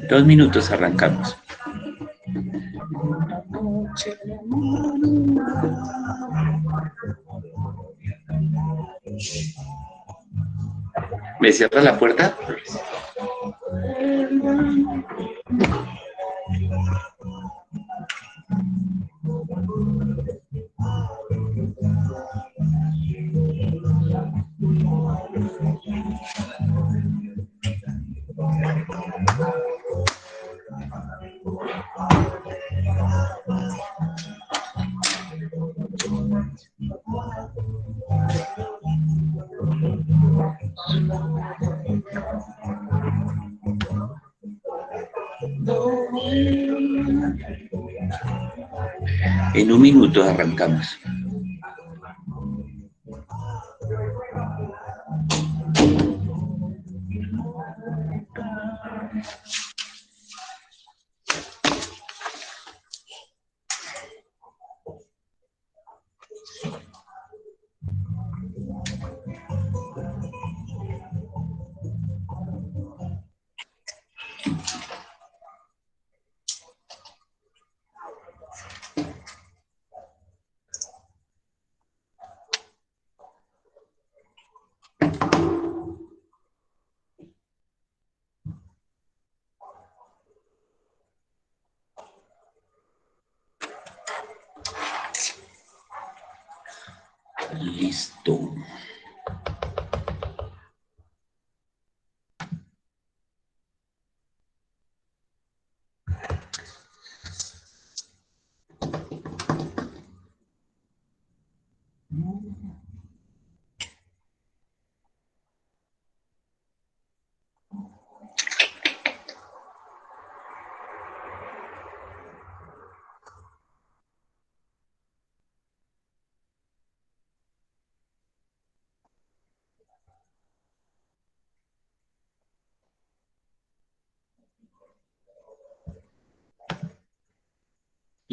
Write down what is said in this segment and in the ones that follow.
2 minutos arrancamos. ¿Me cierra la puerta? En 1 minuto arrancamos. Listo.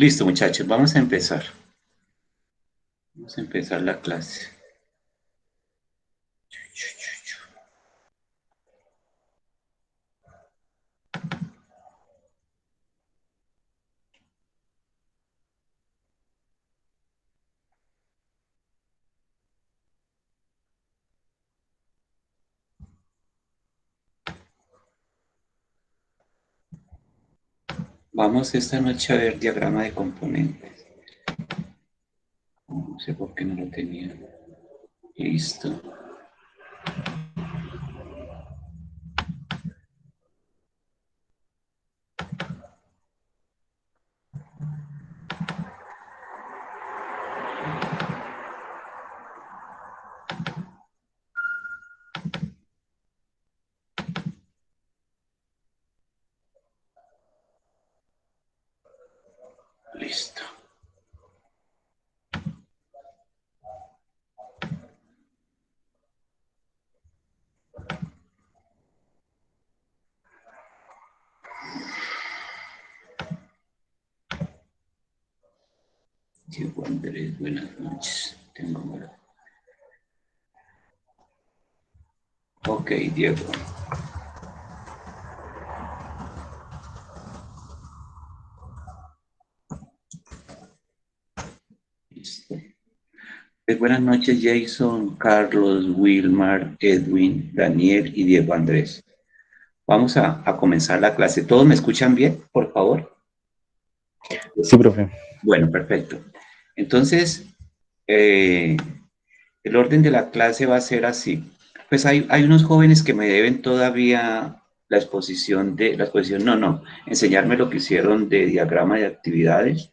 Listo, muchachos, vamos a empezar. Vamos a empezar la clase. Vamos esta noche a ver diagrama de componentes. No sé por qué no lo tenía. Listo. Listo. Diego Andrés, buenas noches. Ok, Diego. Listo. Pues buenas noches, Jason, Carlos, Wilmar, Edwin, Daniel y Diego Andrés. Vamos a comenzar la clase. ¿Todos me escuchan bien, por favor? Sí, profe. Bueno, perfecto. Entonces, el orden de la clase va a ser así. Pues hay unos jóvenes que me deben todavía enseñarme lo que hicieron de diagrama de actividades.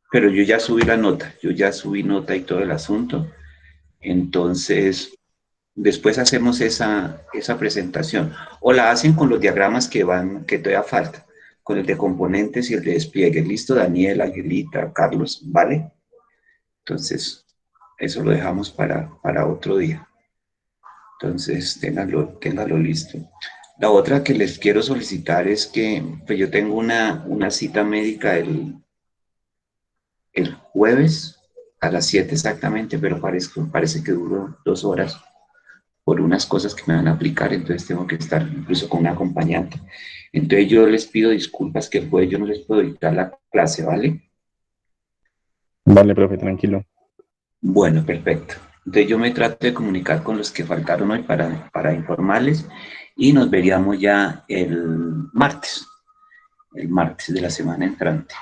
Pero yo ya subí la nota, yo ya subí nota y todo el asunto. Entonces, después hacemos esa presentación. O la hacen con los diagramas que todavía falta, con el de componentes y el de despliegue. ¿Listo, Daniel, Aguilita, Carlos? ¿Vale? Entonces, eso lo dejamos para otro día. Entonces, ténganlo listo. La otra que les quiero solicitar es que pues yo tengo una cita médica el jueves a las 7 exactamente, pero parece que duró 2 horas por unas cosas que me van a aplicar, entonces tengo que estar incluso con un acompañante. Entonces yo les pido disculpas que pues yo no les puedo dictar la clase, ¿vale? Vale, profe, tranquilo. Bueno, perfecto. Entonces yo me trato de comunicar con los que faltaron hoy para informarles y nos veríamos ya el martes de la semana entrante.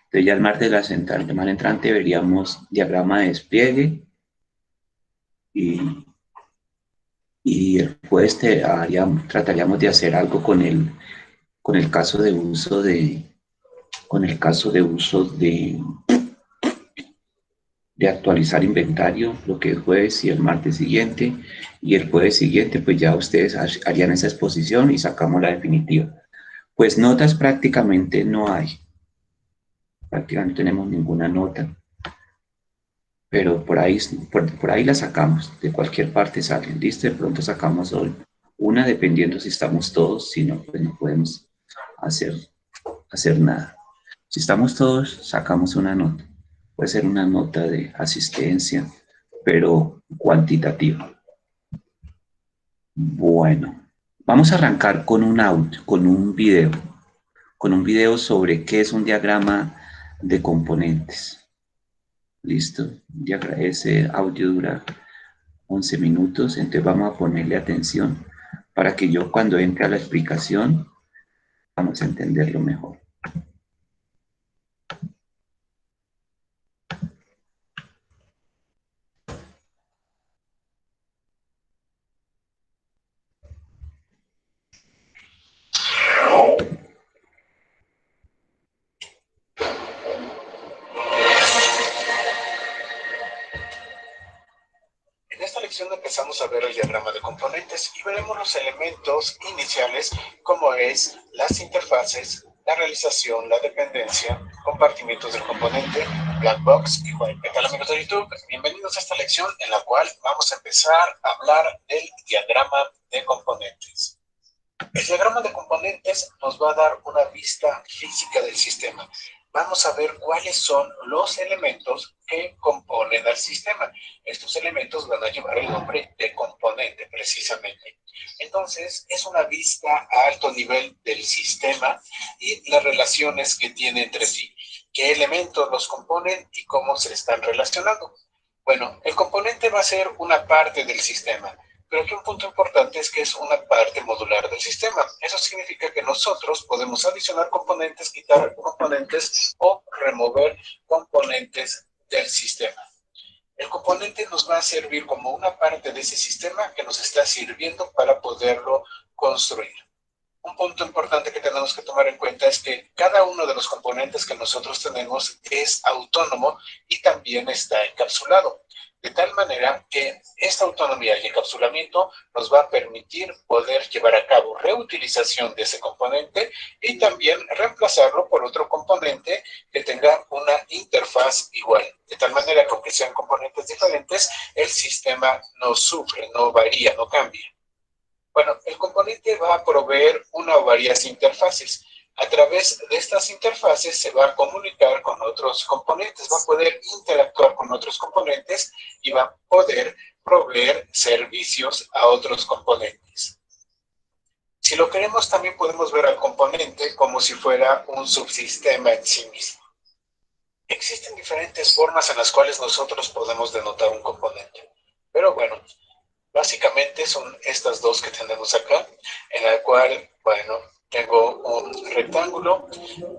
Entonces ya el martes de la semana entrante veríamos diagrama de despliegue y, y el jueves trataríamos de hacer algo con el caso de uso de actualizar inventario, lo que es jueves y el martes siguiente, y el jueves siguiente pues ya ustedes harían esa exposición y sacamos la definitiva. Pues notas prácticamente no hay, prácticamente no tenemos ninguna nota, pero por ahí la sacamos, de cualquier parte salen, listo, de pronto sacamos hoy una dependiendo si estamos todos, si no, pues no podemos hacer, hacer nada. Si estamos todos, sacamos una nota. Puede ser una nota de asistencia, pero cuantitativa. Bueno, vamos a arrancar con un audio, con un video sobre qué es un diagrama de componentes. Listo, ese audio dura 11 minutos, entonces vamos a ponerle atención para que yo cuando entre a la explicación vamos a entenderlo mejor. En esta lección empezamos a ver el diagrama de componentes y veremos los elementos iniciales como es las interfaces, la realización, la dependencia, compartimientos del componente, black box y white. ¿Qué tal, amigos de YouTube? Bienvenidos a esta lección en la cual vamos a empezar a hablar del diagrama de componentes. El diagrama de componentes nos va a dar una vista física del sistema. Vamos a ver cuáles son los elementos que componen al sistema. Estos elementos van a llevar el nombre de componente, precisamente. Entonces, es una vista a alto nivel del sistema y las relaciones que tiene entre sí. ¿Qué elementos los componen y cómo se están relacionando? Bueno, el componente va a ser una parte del sistema. Pero aquí un punto importante es que es una parte modular del sistema. Eso significa que nosotros podemos adicionar componentes, quitar componentes o remover componentes del sistema. El componente nos va a servir como una parte de ese sistema que nos está sirviendo para poderlo construir. Un punto importante que tenemos que tomar en cuenta es que cada uno de los componentes que nosotros tenemos es autónomo y también está encapsulado. De tal manera que esta autonomía y encapsulamiento nos va a permitir poder llevar a cabo reutilización de ese componente y también reemplazarlo por otro componente que tenga una interfaz igual. De tal manera que aunque sean componentes diferentes, el sistema no sufre, no varía, no cambia. Bueno, el componente va a proveer una o varias interfaces. A través de estas interfaces se va a comunicar con otros componentes, va a poder interactuar con otros componentes y va a poder proveer servicios a otros componentes. Si lo queremos, también podemos ver al componente como si fuera un subsistema en sí mismo. Existen diferentes formas en las cuales nosotros podemos denotar un componente. Pero bueno, básicamente son estas dos que tenemos acá, en la cual, bueno, tengo un rectángulo,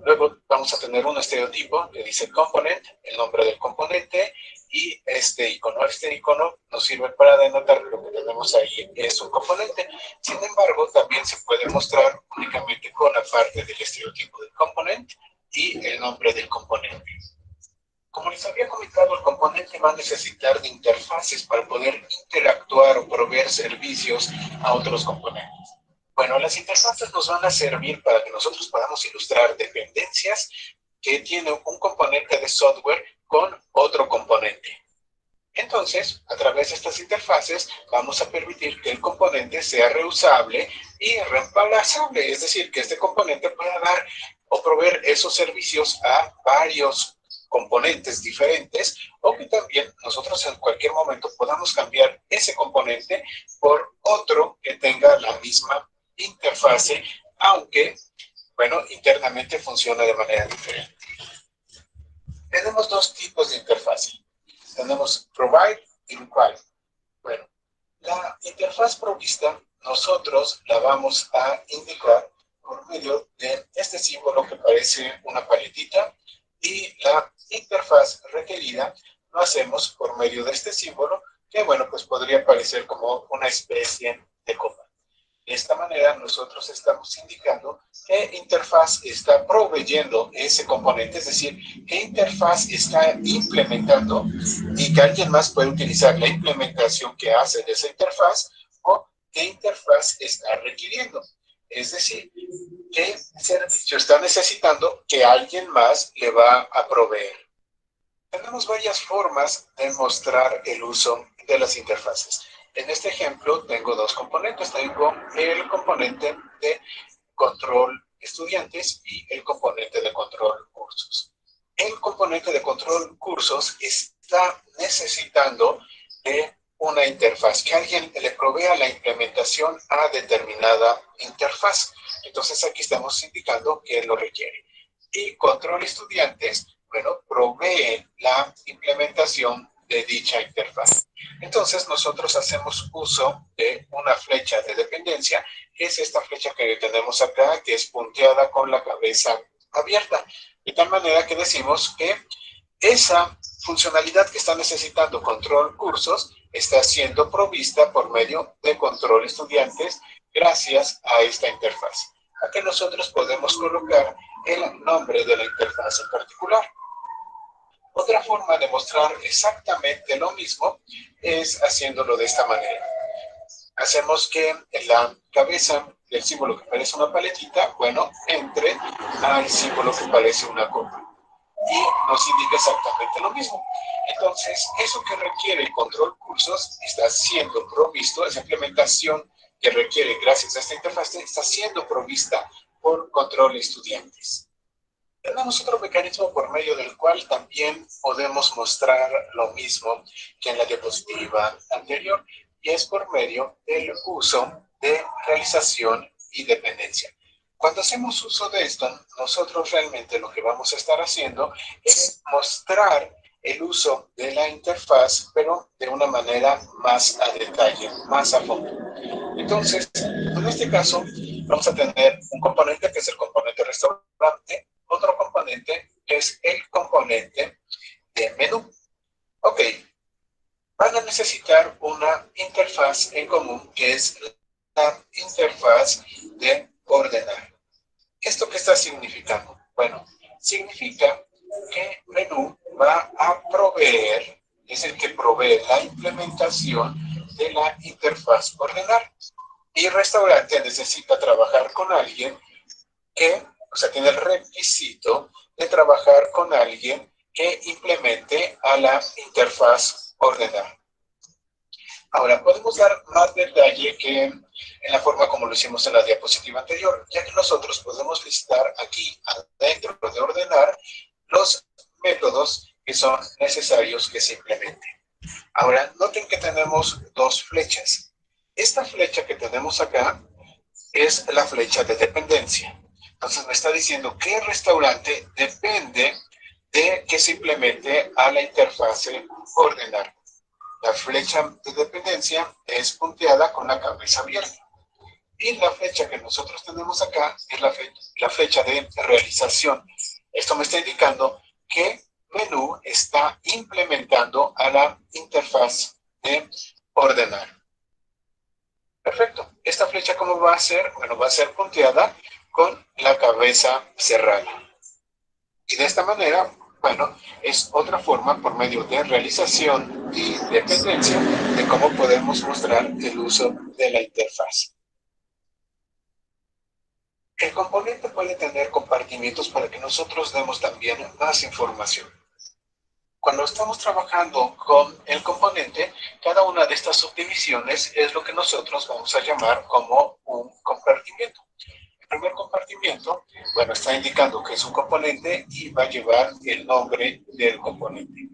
luego vamos a tener un estereotipo que dice component, el nombre del componente, y este icono nos sirve para denotar que lo que tenemos ahí es un componente. Sin embargo, también se puede mostrar únicamente con la parte del estereotipo del component y el nombre del componente. Como les había comentado, el componente va a necesitar de interfaces para poder interactuar o proveer servicios a otros componentes. Bueno, las interfaces nos van a servir para que nosotros podamos ilustrar dependencias que tiene un componente de software con otro componente. Entonces, a través de estas interfaces vamos a permitir que el componente sea reusable y reemplazable, es decir, que este componente pueda dar o proveer esos servicios a varios componentes diferentes, o que también nosotros en cualquier momento podamos cambiar ese componente por otro que tenga la misma interfase, aunque, bueno, internamente funciona de manera diferente. Tenemos dos tipos de interfase. Tenemos provide y require. Bueno, la interfaz provista nosotros la vamos a indicar por medio de este símbolo que parece una paletita, y la interfaz requerida lo hacemos por medio de este símbolo que, bueno, pues podría parecer como una especie de copa. De esta manera nosotros estamos indicando qué interfaz está proveyendo ese componente, es decir, qué interfaz está implementando, y que alguien más puede utilizar la implementación que hace de esa interfaz, o qué interfaz está requiriendo. Es decir, qué servicio está necesitando que alguien más le va a proveer. Tenemos varias formas de mostrar el uso de las interfaces. En este ejemplo tengo dos componentes. Tengo el componente de control estudiantes y el componente de control cursos. El componente de control cursos está necesitando de una interfaz, que alguien le provea la implementación a determinada interfaz. Entonces aquí estamos indicando que lo requiere. Y control estudiantes, bueno, provee la implementación de dicha interfaz. Entonces nosotros hacemos uso de una flecha de dependencia, que es esta flecha que tenemos acá, que es punteada con la cabeza abierta, de tal manera que decimos que esa funcionalidad que está necesitando control cursos está siendo provista por medio de control estudiantes gracias a esta interfaz. Aquí nosotros podemos colocar el nombre de la interfaz en particular. Otra forma de mostrar exactamente lo mismo es haciéndolo de esta manera. Hacemos que en la cabeza del símbolo que parece una paletita, bueno, entre al símbolo que parece una copa, y nos indica exactamente lo mismo. Entonces, eso que requiere el control cursos está siendo provisto, esa implementación que requiere gracias a esta interfaz está siendo provista por control estudiantes. Tenemos otro mecanismo por medio del cual también podemos mostrar lo mismo que en la diapositiva anterior, y es por medio del uso de realización y dependencia. Cuando hacemos uso de esto, nosotros realmente lo que vamos a estar haciendo es mostrar el uso de la interfaz, pero de una manera más a detalle, más a fondo. Entonces, en este caso, vamos a tener un componente que es el componente restaurante, otro componente es el componente de menú. Ok, van a necesitar una interfaz en común, que es la interfaz de ordenar. ¿Esto qué está significando? Bueno, significa que menú va a proveer, es el que provee la implementación de la interfaz ordenar. Y restaurante necesita trabajar con alguien que, o sea, tiene el requisito de trabajar con alguien que implemente a la interfaz ordenar. Ahora, podemos dar más detalle que en la forma como lo hicimos en la diapositiva anterior, ya que nosotros podemos listar aquí, dentro de ordenar, los métodos que son necesarios que se implementen. Ahora, noten que tenemos dos flechas. Esta flecha que tenemos acá es la flecha de dependencia. Entonces me está diciendo que el restaurante depende de que se implemente a la interfase ordenar. La flecha de dependencia es punteada con la cabeza abierta. Y la flecha que nosotros tenemos acá es la flecha de realización. Esto me está indicando que menú está implementando a la interfaz de ordenar. Perfecto. ¿Esta flecha cómo va a ser? Bueno, va a ser punteada con la cabeza cerrada. Y de esta manera, bueno, es otra forma por medio de realización y dependencia de cómo podemos mostrar el uso de la interfaz. El componente puede tener compartimientos para que nosotros demos también más información. Cuando estamos trabajando con el componente, cada una de estas subdivisiones es lo que nosotros vamos a llamar como un compartimiento. El primer compartimiento Bueno, está indicando que es un componente y va a llevar el nombre del componente.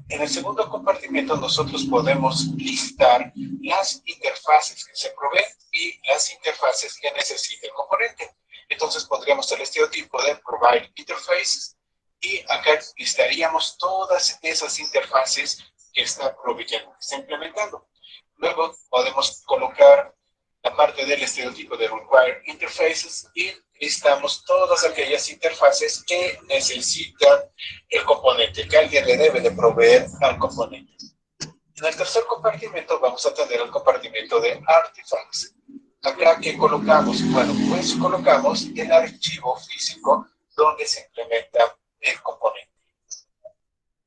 En el segundo compartimiento nosotros podemos listar las interfaces que se proveen y las interfaces que necesita el componente. Entonces pondríamos el estereotipo de Provide Interfaces y acá listaríamos todas esas interfaces que está proveyendo, que está implementando. Luego podemos colocar la parte del estereotipo de Require Interfaces y listamos todas aquellas interfaces que necesitan el componente, que alguien le debe de proveer al componente. En el tercer compartimento vamos a tener el compartimento de Artifacts. Acá, ¿qué colocamos? Bueno, pues colocamos el archivo físico donde se implementa el componente.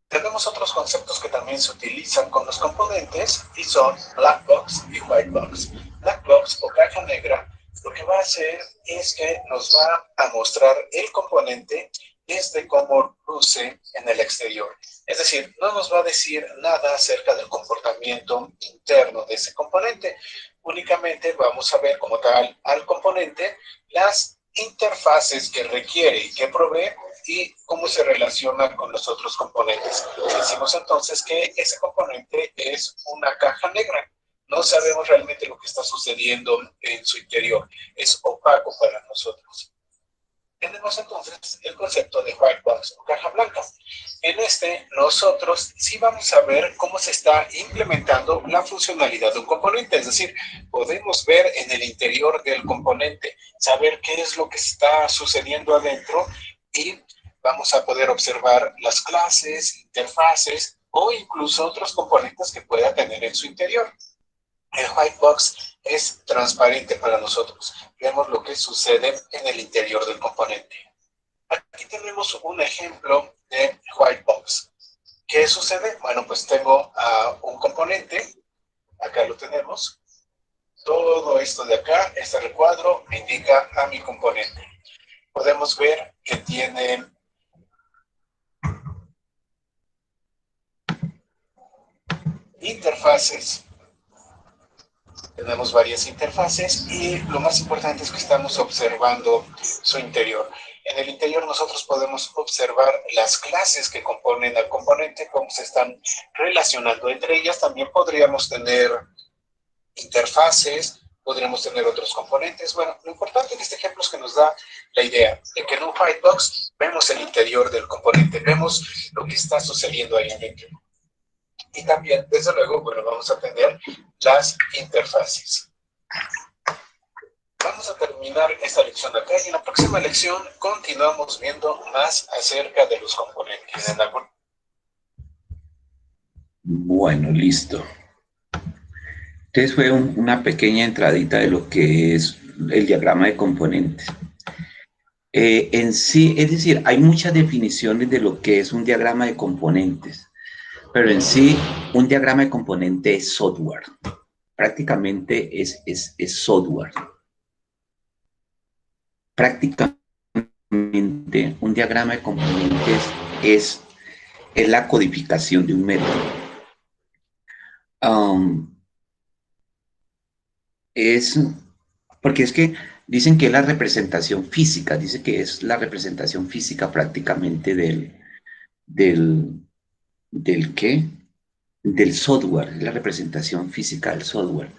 Tenemos otros conceptos que también se utilizan con los componentes y son Black Box y White Box. Black Box o caja negra lo que va a hacer es que nos va a mostrar el componente desde cómo luce en el exterior. Es decir, no nos va a decir nada acerca del comportamiento interno de ese componente. Únicamente vamos a ver como tal al componente las interfaces que requiere y que provee y cómo se relaciona con los otros componentes. Decimos entonces que ese componente es una caja negra. No sabemos realmente lo que está sucediendo en su interior. Es opaco para nosotros. Tenemos entonces el concepto de white box o caja blanca. En este, nosotros sí vamos a ver cómo se está implementando la funcionalidad de un componente. Es decir, podemos ver en el interior del componente, saber qué es lo que está sucediendo adentro y vamos a poder observar las clases, interfaces o incluso otros componentes que pueda tener en su interior. El white box es transparente para nosotros. Vemos lo que sucede en el interior del componente. Aquí tenemos un ejemplo de white box. ¿Qué sucede? Bueno, pues tengo un componente. Acá lo tenemos. Todo esto de acá, este recuadro, me indica a mi componente. Podemos ver que tiene interfaces. Tenemos varias interfaces y lo más importante es que estamos observando su interior. En el interior nosotros podemos observar las clases que componen al componente, cómo se están relacionando entre ellas. También podríamos tener interfaces, podríamos tener otros componentes. Bueno, lo importante en este ejemplo es que nos da la idea de que en un white box vemos el interior del componente, vemos lo que está sucediendo ahí adentro. Y también, desde luego, bueno, vamos a tener las interfaces. Vamos a terminar esta lección acá y en la próxima lección continuamos viendo más acerca de los componentes. Bueno, listo. Entonces fue una pequeña entradita de lo que es el diagrama de componentes. En sí, es decir, hay muchas definiciones de lo que es un diagrama de componentes. Pero en sí, un diagrama de componente es software. Prácticamente es software. Prácticamente un diagrama de componentes es la codificación de un método. Porque es que dicen que es la representación física, dice que es la representación física prácticamente del ¿qué? Del software, es la representación física del software.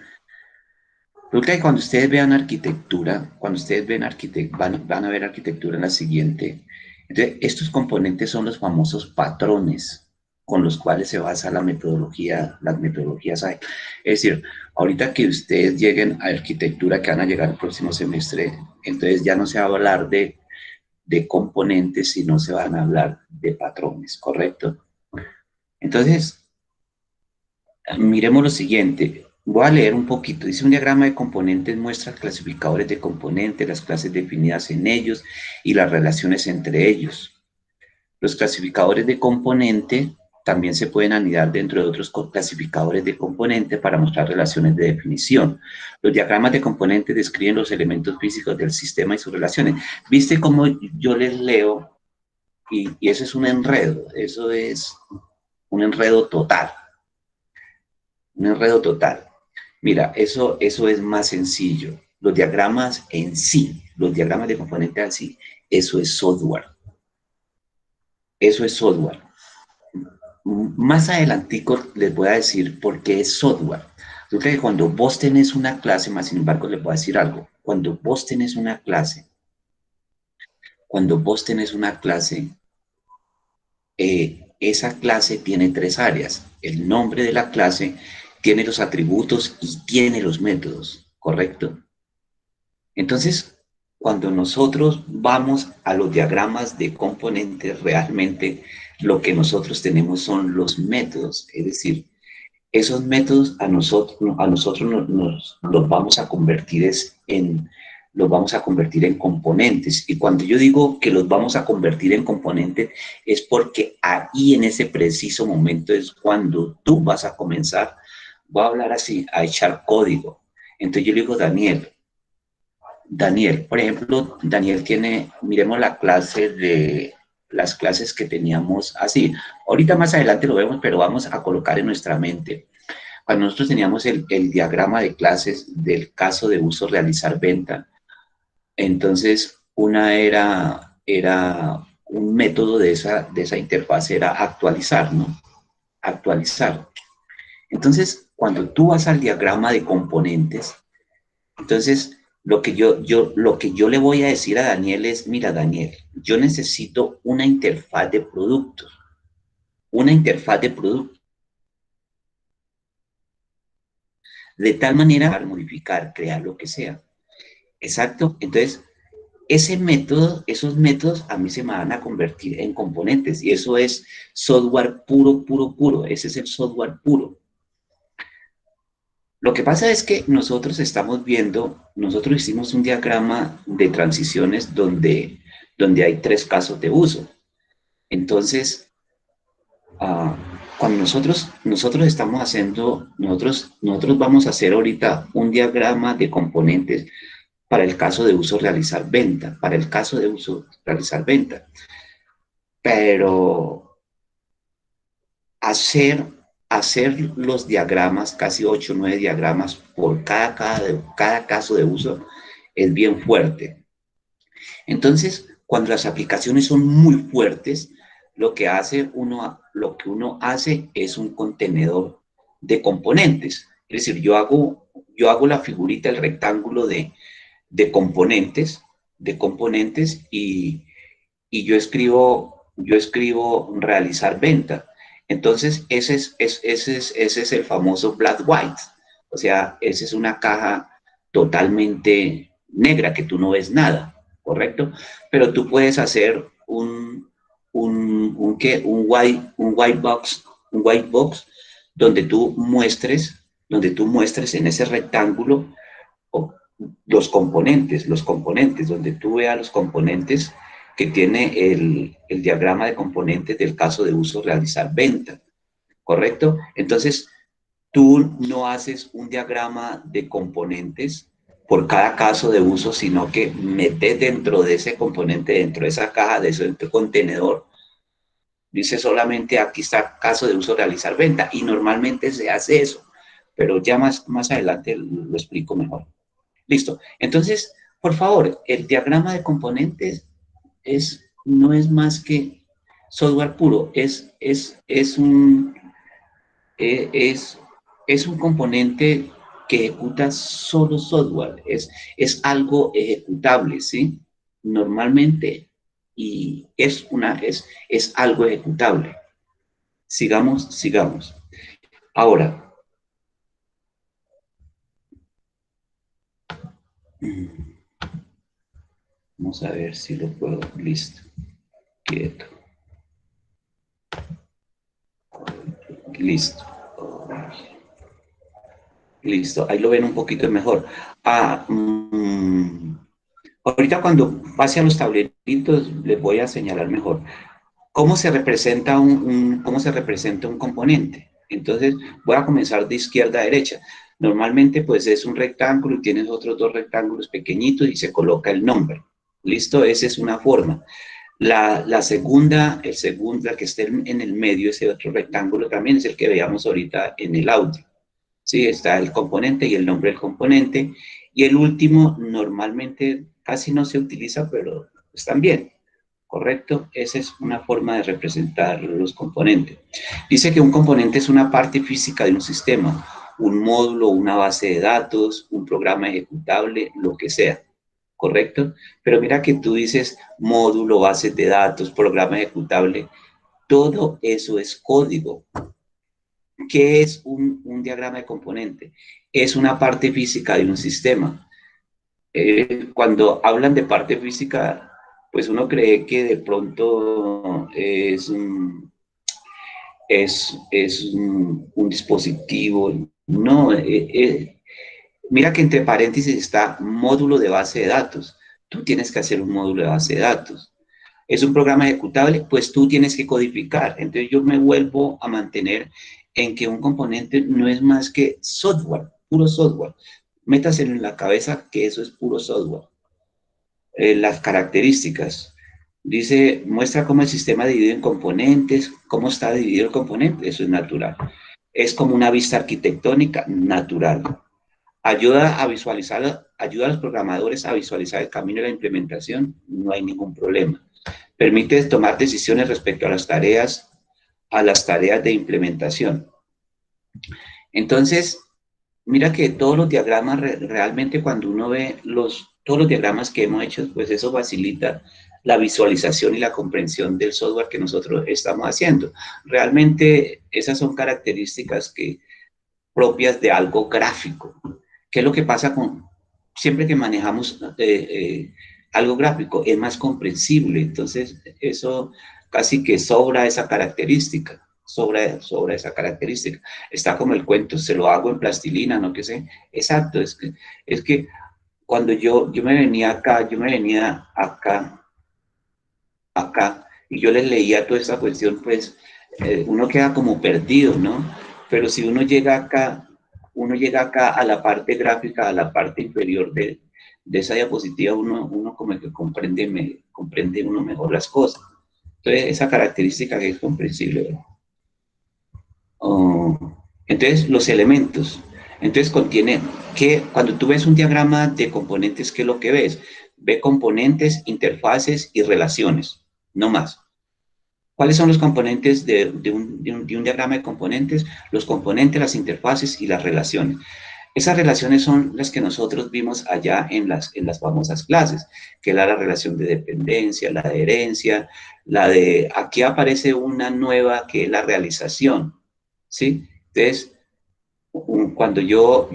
Porque cuando ustedes vean arquitectura, van a ver arquitectura en la siguiente. Entonces, estos componentes son los famosos patrones con los cuales se basa las metodologías AGILE. Es decir, ahorita que ustedes lleguen a arquitectura, que van a llegar el próximo semestre, entonces ya no se va a hablar de componentes, sino se van a hablar de patrones, ¿correcto? Entonces, miremos lo siguiente. Voy a leer un poquito. Dice: un diagrama de componentes muestra clasificadores de componentes, las clases definidas en ellos y las relaciones entre ellos. Los clasificadores de componente también se pueden anidar dentro de otros clasificadores de componente para mostrar relaciones de definición. Los diagramas de componentes describen los elementos físicos del sistema y sus relaciones. ¿Viste cómo yo les leo? Y eso es un enredo. Eso es un enredo total. Un enredo total. Mira, eso es más sencillo. Los diagramas en sí los diagramas de componentes así, eso es software. Eso es software. Más adelantico les voy a decir por qué es software. Resulta que cuando vos tenés una clase, más sin embargo les voy a decir algo, cuando vos tenés una clase, esa clase tiene 3 áreas. El nombre de la clase, tiene los atributos y tiene los métodos, ¿correcto? Entonces, cuando nosotros vamos a los diagramas de componentes, realmente lo que nosotros tenemos son los métodos, es decir, esos métodos a nosotros los vamos a convertir en componentes. Y cuando yo digo que los vamos a convertir en componentes, es porque ahí en ese preciso momento es cuando tú vas a comenzar, voy a hablar así, a echar código. Entonces yo le digo, Daniel, por ejemplo, Daniel tiene, miremos las clases que teníamos así. Ahorita más adelante lo vemos, pero vamos a colocar en nuestra mente. Cuando nosotros teníamos el diagrama de clases del caso de uso realizar venta, entonces una era un método de esa interfaz era actualizar, ¿no? Actualizar. Entonces, cuando tú vas al diagrama de componentes, entonces lo que yo le voy a decir a Daniel es, mira Daniel, yo necesito una interfaz de productos, de tal manera para modificar, crear lo que sea. Exacto. Entonces, esos métodos a mí se me van a convertir en componentes y eso es software puro. Ese es el software puro. Lo que pasa es que nosotros hicimos un diagrama de transiciones donde hay 3 casos de uso. Entonces, cuando nosotros estamos haciendo, nosotros vamos a hacer ahorita un diagrama de componentes para el caso de uso realizar venta, pero hacer los diagramas, casi 8 o 9 diagramas por cada caso de uso es bien fuerte. Entonces, cuando las aplicaciones son muy fuertes, lo que uno hace es un contenedor de componentes. Es decir, yo hago la figurita, el rectángulo de componentes y yo escribo realizar venta. Entonces, ese es el famoso black white. O sea, esa es una caja totalmente negra que tú no ves nada, ¿correcto? Pero tú puedes hacer un white box donde tú muestres en ese rectángulo los componentes, donde tú veas los componentes que tiene el diagrama de componentes del caso de uso realizar venta, ¿correcto? Entonces, tú no haces un diagrama de componentes por cada caso de uso, sino que metes dentro de ese componente, dentro de esa caja, de ese contenedor, dice solamente aquí está caso de uso realizar venta, y normalmente se hace eso, pero ya más adelante lo explico mejor. Listo. Entonces, por favor, el diagrama de componentes no es más que software puro, es un componente que ejecuta solo software, es algo ejecutable, ¿sí? Normalmente, y es algo ejecutable. Sigamos. Ahora, vamos a ver si lo puedo. Listo. Quieto. Listo. Listo. Ahí lo ven un poquito mejor. Ahorita cuando pase a los tableritos les voy a señalar mejor. ¿Cómo se representa un componente? Entonces voy a comenzar de izquierda a derecha. Normalmente pues es un rectángulo y tienes otros 2 rectángulos pequeñitos y se coloca el nombre. ¿Listo? Esa es una forma. La segunda, la que esté en el medio, ese otro rectángulo también es el que veíamos ahorita en el audio. Sí, está el componente y el nombre del componente. Y el último normalmente casi no se utiliza, pero están bien, ¿correcto? Esa es una forma de representar los componentes. Dice que un componente es una parte física de un sistema, un módulo, una base de datos, un programa ejecutable, lo que sea, ¿correcto? Pero mira que tú dices módulo, bases de datos, programa ejecutable, todo eso es código. ¿Qué es un diagrama de componente? Es una parte física de un sistema. Cuando hablan de parte física, pues uno cree que de pronto es un dispositivo. No, mira que entre paréntesis está módulo de base de datos. Tú tienes que hacer un módulo de base de datos. Es un programa ejecutable, pues tú tienes que codificar. Entonces yo me vuelvo a mantener en que un componente no es más que software, puro software. Métase en la cabeza que eso es puro software. Las características. Dice, muestra cómo el sistema dividido en componentes, cómo está dividido el componente, eso es natural. Es como una vista arquitectónica natural. Ayuda a los programadores a visualizar el camino de la implementación, no hay ningún problema. Permite tomar decisiones respecto a las tareas de implementación. Entonces, mira que todos los diagramas, realmente cuando uno ve todos los diagramas que hemos hecho, pues eso facilita la visualización y la comprensión del software que nosotros estamos haciendo. Realmente esas son características propias de algo gráfico. ¿Qué es lo que pasa siempre que manejamos algo gráfico? Es más comprensible, entonces eso casi que sobra esa característica. Sobra esa característica. Está como el cuento, se lo hago en plastilina, no qué sé. Exacto, es que cuando yo me venía acá, y yo les leía toda esta cuestión, pues uno queda como perdido, ¿no? Pero si uno llega acá a la parte gráfica, a la parte inferior de esa diapositiva, uno como que comprende uno mejor las cosas. Entonces, esa característica que es comprensible, ¿verdad? Entonces, los elementos. Entonces, cuando tú ves un diagrama de componentes, ¿qué es lo que ves? Ve componentes, interfaces y relaciones, no más. ¿Cuáles son los componentes de un diagrama de componentes? Los componentes, las interfaces y las relaciones. Esas relaciones son las que nosotros vimos allá en las famosas clases, que era la relación de dependencia, la de herencia, aquí aparece una nueva que es la realización, ¿sí? Entonces, cuando yo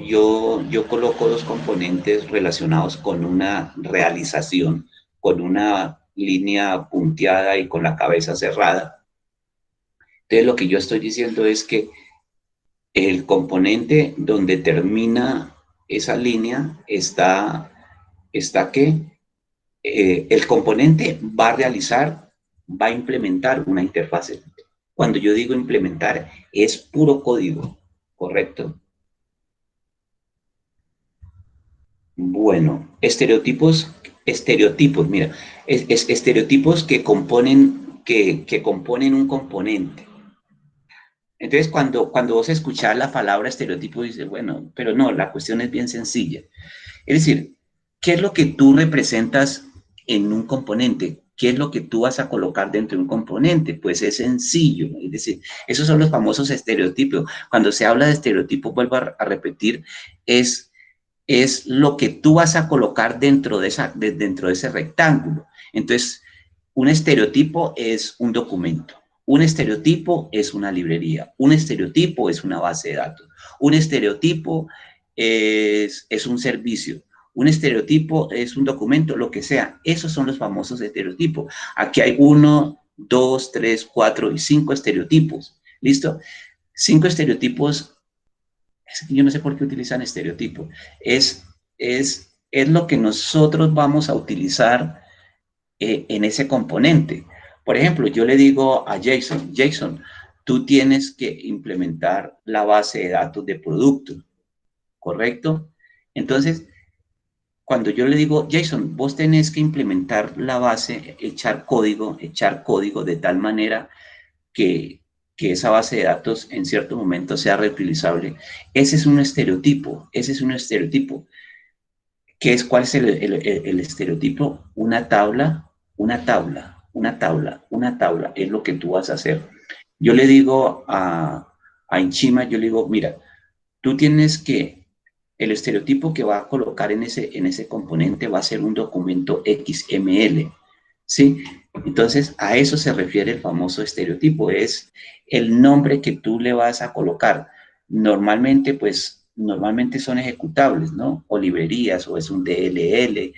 coloco los componentes relacionados con una realización, con una línea punteada y con la cabeza cerrada, entonces lo que yo estoy diciendo es que el componente donde termina esa línea está que el componente va a implementar una interfase. Cuando yo digo implementar, es puro código, ¿correcto? Bueno, estereotipos, mira, estereotipos que componen un componente. Entonces, cuando vos escuchás la palabra estereotipo, dices, bueno, pero no, la cuestión es bien sencilla. Es decir, ¿qué es lo que tú representas en un componente? ¿Qué es lo que tú vas a colocar dentro de un componente? Pues es sencillo. Es decir, esos son los famosos estereotipos. Cuando se habla de estereotipos, vuelvo a repetir, es lo que tú vas a colocar dentro de ese rectángulo. Entonces, un estereotipo es un documento. Un estereotipo es una librería. Un estereotipo es una base de datos. Un estereotipo es un servicio. Un estereotipo es un documento, lo que sea. Esos son los famosos estereotipos. Aquí hay 1, 2, 3, 4 y 5 estereotipos. ¿Listo? 5 estereotipos. Yo no sé por qué utilizan estereotipos. Es lo que nosotros vamos a utilizar en ese componente. Por ejemplo, yo le digo a Jason, tú tienes que implementar la base de datos de producto, ¿correcto? Entonces, cuando yo le digo, Jason, vos tenés que implementar la base, echar código de tal manera que esa base de datos en cierto momento sea reutilizable. Ese es un estereotipo. ¿Cuál es el estereotipo? Una tabla, una tabla, una tabla, una tabla, es lo que tú vas a hacer. Yo le digo a Inchima, yo le digo, mira, tú tienes que, el estereotipo que va a colocar en ese componente va a ser un documento XML, ¿sí? Entonces, a eso se refiere el famoso estereotipo, es el nombre que tú le vas a colocar. Normalmente, pues, normalmente son ejecutables, ¿no? O librerías, o es un DLL,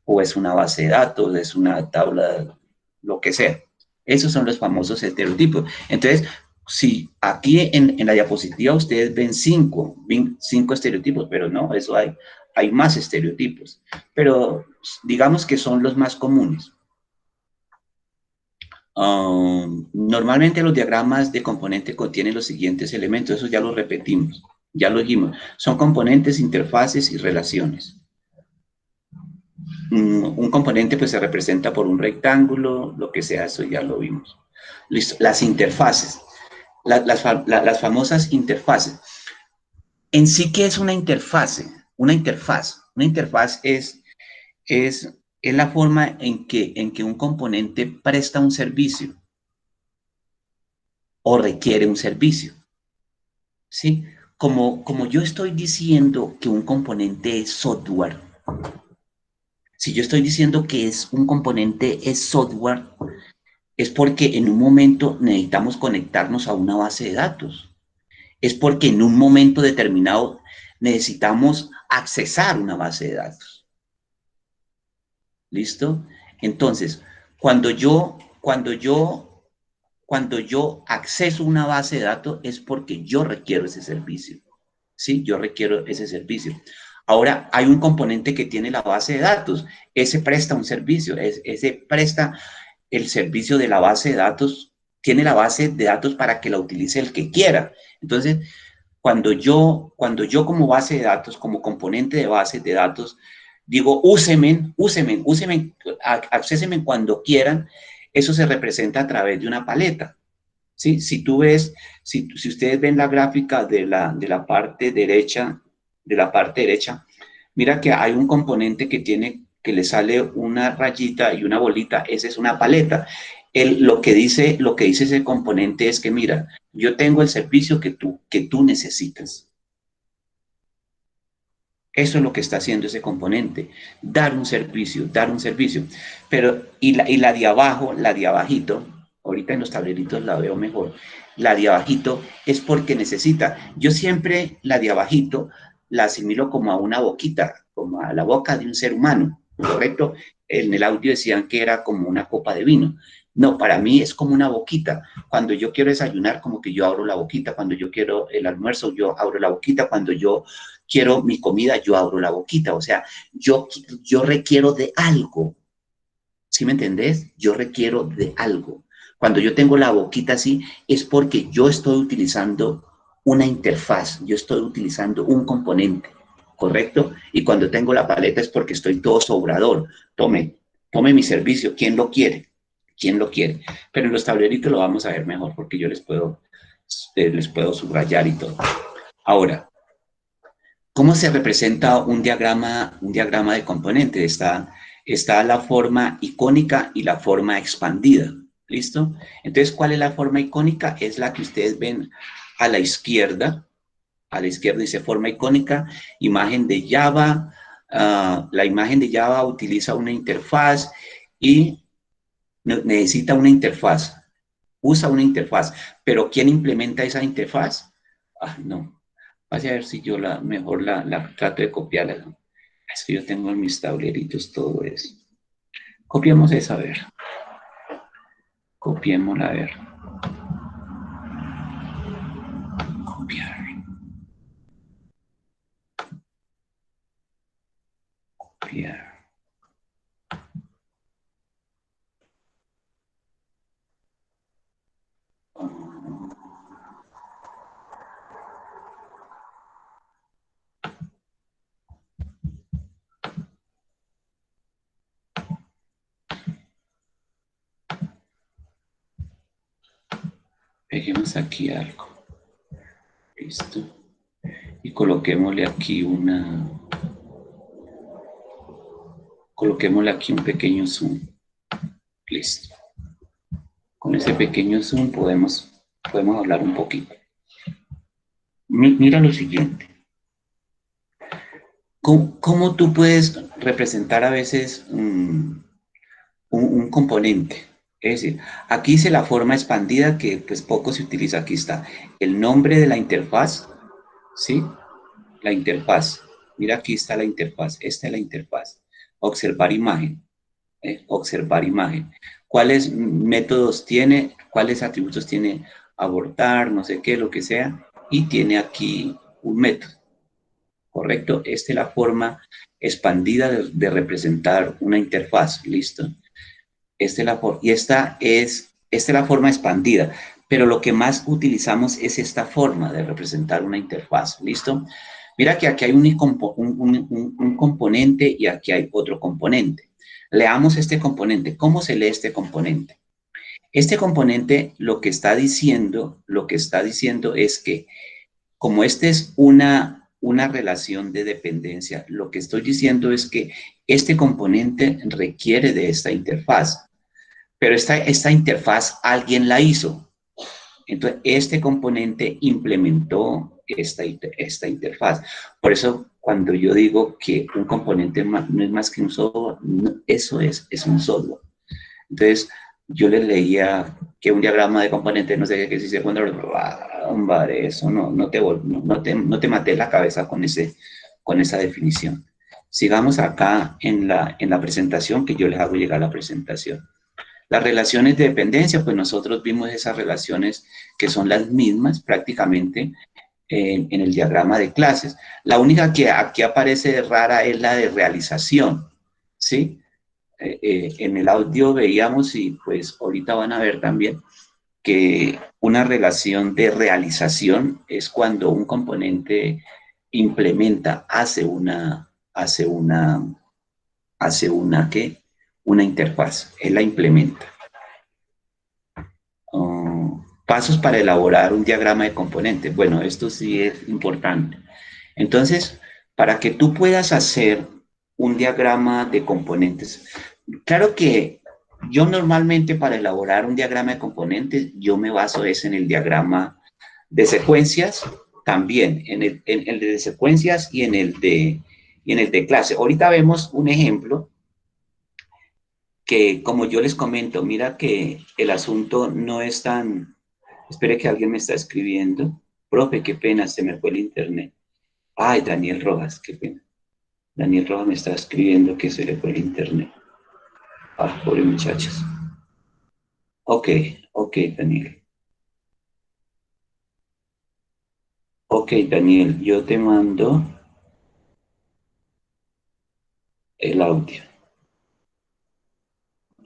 o es una base de datos, es una tabla, lo que sea. Esos son los famosos estereotipos. Entonces, si aquí en la diapositiva ustedes ven cinco estereotipos, pero no, eso hay más estereotipos. Pero digamos que son los más comunes. Normalmente los diagramas de componente contienen los siguientes elementos, eso ya lo repetimos, ya lo dijimos. Son componentes, interfaces y relaciones. Un componente pues se representa por un rectángulo, lo que sea, eso ya lo vimos. Listo. Las interfaces, las famosas interfaces. En sí, ¿qué es una interfase? Una interfaz es la forma en que un componente presta un servicio o requiere un servicio, ¿sí? Como yo estoy diciendo que un componente es software, si yo estoy diciendo que es un componente es software, es porque en un momento necesitamos conectarnos a una base de datos. Es porque en un momento determinado necesitamos accesar una base de datos. ¿Listo? Entonces, cuando yo acceso a una base de datos es porque yo requiero ese servicio. ¿Sí? Yo requiero ese servicio. Ahora, hay un componente que tiene la base de datos. Ese presta un servicio. Ese presta el servicio de la base de datos. Tiene la base de datos para que la utilice el que quiera. Entonces, cuando yo como base de datos, como componente de base de datos, digo, úseme, accésenme cuando quieran, eso se representa a través de una paleta. ¿Sí? Si tú ves, si ustedes ven la gráfica de la parte derecha, mira que hay un componente que le sale una rayita y una bolita, esa es una paleta. Lo que dice ese componente es que, mira, yo tengo el servicio que tú necesitas. Eso es lo que está haciendo ese componente, dar un servicio. Pero, la de abajo, la de abajito, ahorita en los tableritos la veo mejor, la de abajito es porque necesita. Yo siempre la de abajito la asimilo como a una boquita, como a la boca de un ser humano, ¿correcto? En el audio decían que era como una copa de vino. No, para mí es como una boquita. Cuando yo quiero desayunar, como que yo abro la boquita. Cuando yo quiero el almuerzo, yo abro la boquita. Cuando yo quiero mi comida, yo abro la boquita. O sea, yo requiero de algo. ¿Sí me entendés? Yo requiero de algo. Cuando yo tengo la boquita así, es porque yo estoy utilizando una interfaz, yo estoy utilizando un componente, ¿correcto? Y cuando tengo la paleta es porque estoy todo sobrador. Tome mi servicio, ¿quién lo quiere? ¿Quién lo quiere? Pero en los tableritos lo vamos a ver mejor porque yo les puedo subrayar y todo. Ahora, ¿cómo se representa un diagrama de componente? Está la forma icónica y la forma expandida. ¿Listo? Entonces, ¿cuál es la forma icónica? Es la que ustedes ven a la izquierda. A la izquierda dice forma icónica, imagen de Java. La imagen de Java utiliza una interfaz y necesita una interfaz. Usa una interfaz. Pero ¿quién implementa esa interfaz? No. Vas a ver si yo mejor la trato de copiarla. Es que yo tengo en mis tableritos todo eso. Copiemos esa, a ver. Copiémosla, a ver. Copiar. Copiar. Peguemos aquí algo. Listo. Y coloquémosle aquí una Coloquémosle aquí un pequeño zoom. Listo. Con ese pequeño zoom podemos hablar un poquito. Mira lo siguiente. ¿Cómo tú puedes representar a veces un componente? Es decir, aquí hice la forma expandida que pues poco se utiliza. Aquí está el nombre de la interfaz, ¿sí? La interfaz. Mira, aquí está la interfaz. Esta es la interfaz. Observar imagen. Observar imagen. ¿Cuáles métodos tiene? ¿Cuáles atributos tiene? Abortar, no sé qué, lo que sea. Y tiene aquí un método. ¿Correcto? Esta es la forma expandida de representar una interfaz. ¿Listo? Esta es la forma expandida. Pero lo que más utilizamos es esta forma de representar una interfaz. ¿Listo? Mira que aquí hay un componente y aquí hay otro componente. Leamos este componente. ¿Cómo se lee este componente? Este componente lo que está diciendo es que como esta es una relación de dependencia, lo que estoy diciendo es que este componente requiere de esta interfaz, pero esta interfaz alguien la hizo. Entonces, este componente implementó esta interfaz. Por eso, cuando yo digo que un componente no es más que un software, no, eso es un software. Entonces, yo les leía que un diagrama de componentes, no sé qué, si se cuando eso no te maté la cabeza con esa definición. Sigamos acá en la presentación, que yo les hago llegar la presentación. Las relaciones de dependencia, pues nosotros vimos esas relaciones que son las mismas prácticamente en el diagrama de clases. La única que aquí aparece rara es la de realización, ¿sí? En el audio veíamos y pues ahorita van a ver también que una relación de realización es cuando un componente implementa, hace una interfaz, él la implementa. Pasos para elaborar un diagrama de componentes. Bueno, esto sí es importante. Entonces, para que tú puedas hacer un diagrama de componentes, claro que yo normalmente para elaborar un diagrama de componentes, yo me baso en el diagrama de secuencias, también en el de secuencias y en el de clase. Ahorita vemos un ejemplo que, como yo les comento, mira que el asunto no es tan... Espere que alguien me está escribiendo. Profe, qué pena, se me fue el internet. Ay, Daniel Rojas, qué pena. Daniel Rojas me está escribiendo que se le fue el internet. Ah, pobre muchachos. Ok, Daniel. Ok, Daniel, yo te mando el audio.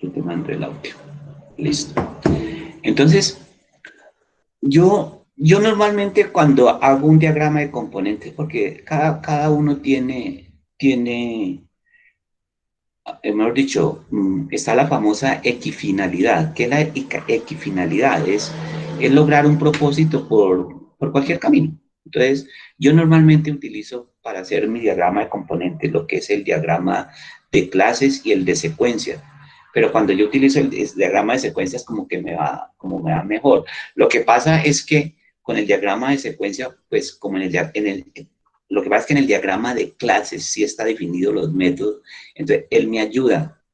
Yo te mando el audio. Listo. Entonces, yo normalmente cuando hago un diagrama de componentes, porque cada uno tiene mejor dicho, está la famosa equifinalidad. ¿Qué es la equifinalidad? Es lograr un propósito por cualquier camino. Entonces, yo normalmente utilizo para hacer mi diagrama de componentes lo que es el diagrama de clases y el de secuencias. Pero cuando yo utilizo el diagrama de secuencias, como me va mejor. Lo que pasa es que con el diagrama de secuencia, pues como lo que pasa es que en el diagrama de clases sí está definido los métodos. Entonces, él me ayuda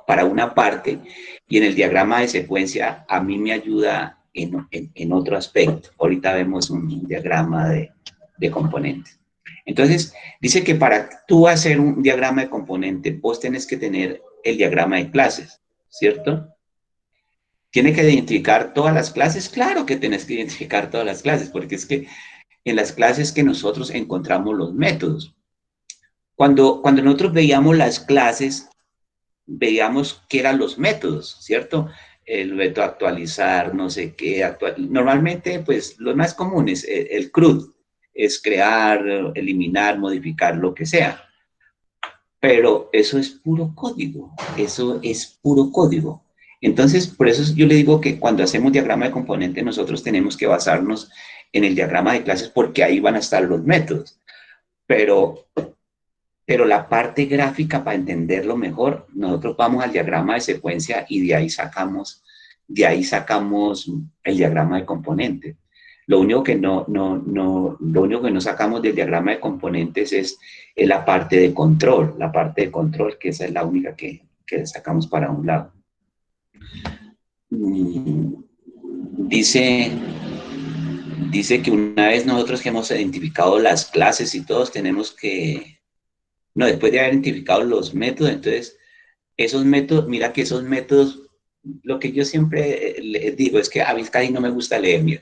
para una parte y en el diagrama de secuencia a mí me ayuda en otro aspecto. Ahorita vemos un diagrama de componentes. Entonces, dice que para tú hacer un diagrama de componentes, vos tenés que tener el diagrama de clases, ¿cierto? ¿Tiene que identificar todas las clases? Claro que tenés que identificar todas las clases, porque es que en las clases que nosotros encontramos los métodos. Cuando nosotros veíamos las clases, veíamos qué eran los métodos, ¿cierto? El método actualizar, no sé qué, normalmente, pues, los más comunes, el CRUD, es crear, eliminar, modificar, lo que sea. Pero eso es puro código, Entonces, por eso yo le digo que cuando hacemos diagrama de componentes, nosotros tenemos que basarnos en el diagrama de clases porque ahí van a estar los métodos. Pero Pero la parte gráfica, para entenderlo mejor, nosotros vamos al diagrama de secuencia y de ahí sacamos el diagrama de componentes. Lo único que lo único que no sacamos del diagrama de componentes es la parte de control, que esa es la única que sacamos para un lado. Dice, dice que una vez nosotros que hemos identificado las clases y todos tenemos que, no, después de haber identificado los métodos, entonces esos métodos, mira que esos métodos, lo que yo siempre les digo es que a mí casi no me gusta leer, mira.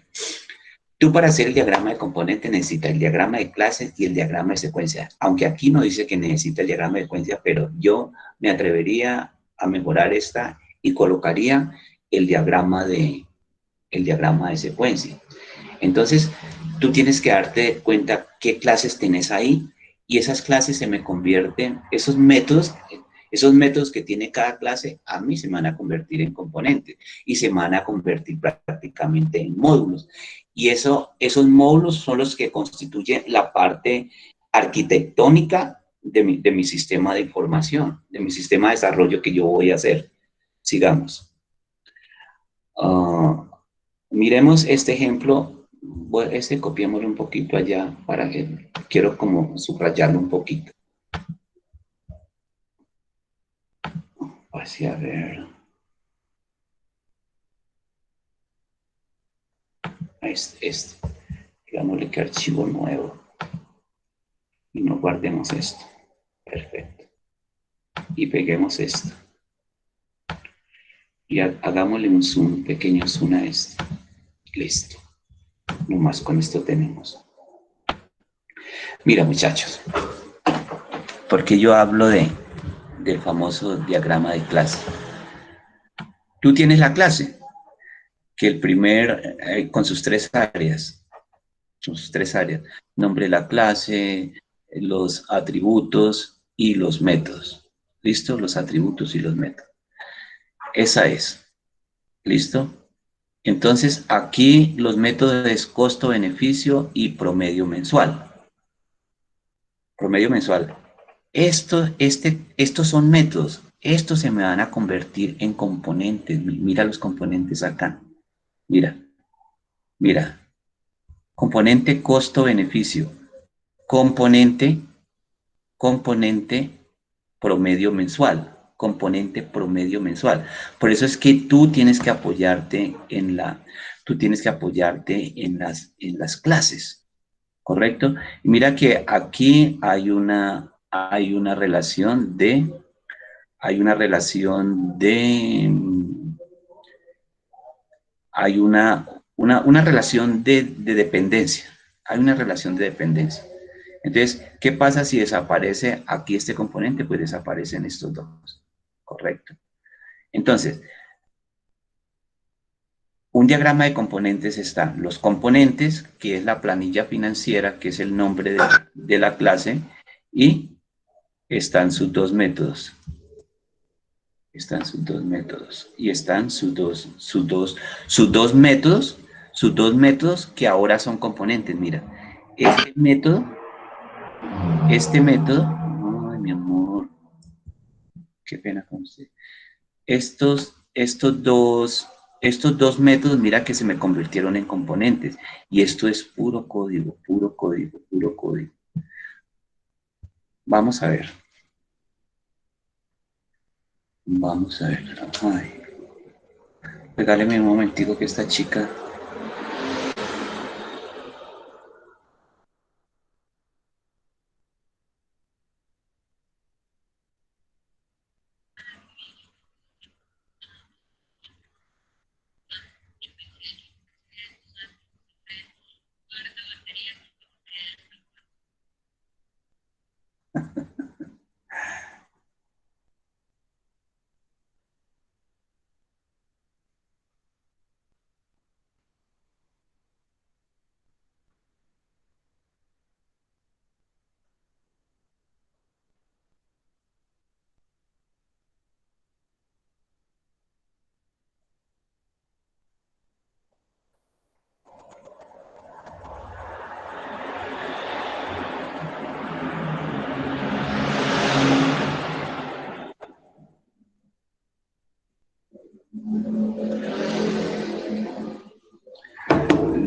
Tú para hacer el diagrama de componentes necesitas el diagrama de clases y el diagrama de secuencia. Aunque aquí no dice que necesita el diagrama de secuencia, pero yo me atrevería a mejorar esta y colocaría el diagrama de secuencia. Entonces, tú tienes que darte cuenta qué clases tenés ahí y esas clases se me convierten, esos métodos que tiene cada clase, a mí se me van a convertir en componentes y se me van a convertir prácticamente en módulos. Y esos módulos son los que constituyen la parte arquitectónica de mi sistema de información, de mi sistema de desarrollo que yo voy a hacer. Sigamos. Miremos este ejemplo. Bueno, copiémoslo un poquito allá para que quiero como subrayarlo un poquito. Así, a ver. Este. Digámosle que archivo nuevo. Y no guardemos esto. Perfecto. Y peguemos esto. Y hagámosle un zoom, un pequeño zoom a esto. Listo. Nomás con esto tenemos. Mira, muchachos. Porque yo hablo del famoso diagrama de clase. Tú tienes la clase, que el primer, con sus tres áreas, nombre de la clase, los atributos y los métodos. ¿Listo? Los atributos y los métodos. Esa es. ¿Listo? Entonces, aquí los métodos es costo, beneficio y promedio mensual. Promedio mensual. Estos son métodos. Estos se me van a convertir en componentes. Mira los componentes acá. Mira. Componente costo-beneficio. Componente promedio mensual. Componente promedio mensual. Por eso es que tú tienes que apoyarte en las clases. ¿Correcto? Y mira que aquí hay una relación de hay una relación de dependencia. Hay una relación de dependencia. Entonces, ¿qué pasa si desaparece aquí este componente? Pues desaparecen estos dos. Correcto. Entonces, un diagrama de componentes está los componentes, que es la planilla financiera, que es el nombre de la clase, y están sus dos métodos. Están sus dos métodos. Y están sus dos métodos que ahora son componentes. Mira, este método, ay, mi amor, qué pena con usted. Estos dos métodos, mira que se me convirtieron en componentes. Y esto es puro código, puro código, puro código. Vamos a ver. Vamos a ver. Ay. Regáleme un momentico que esta chica...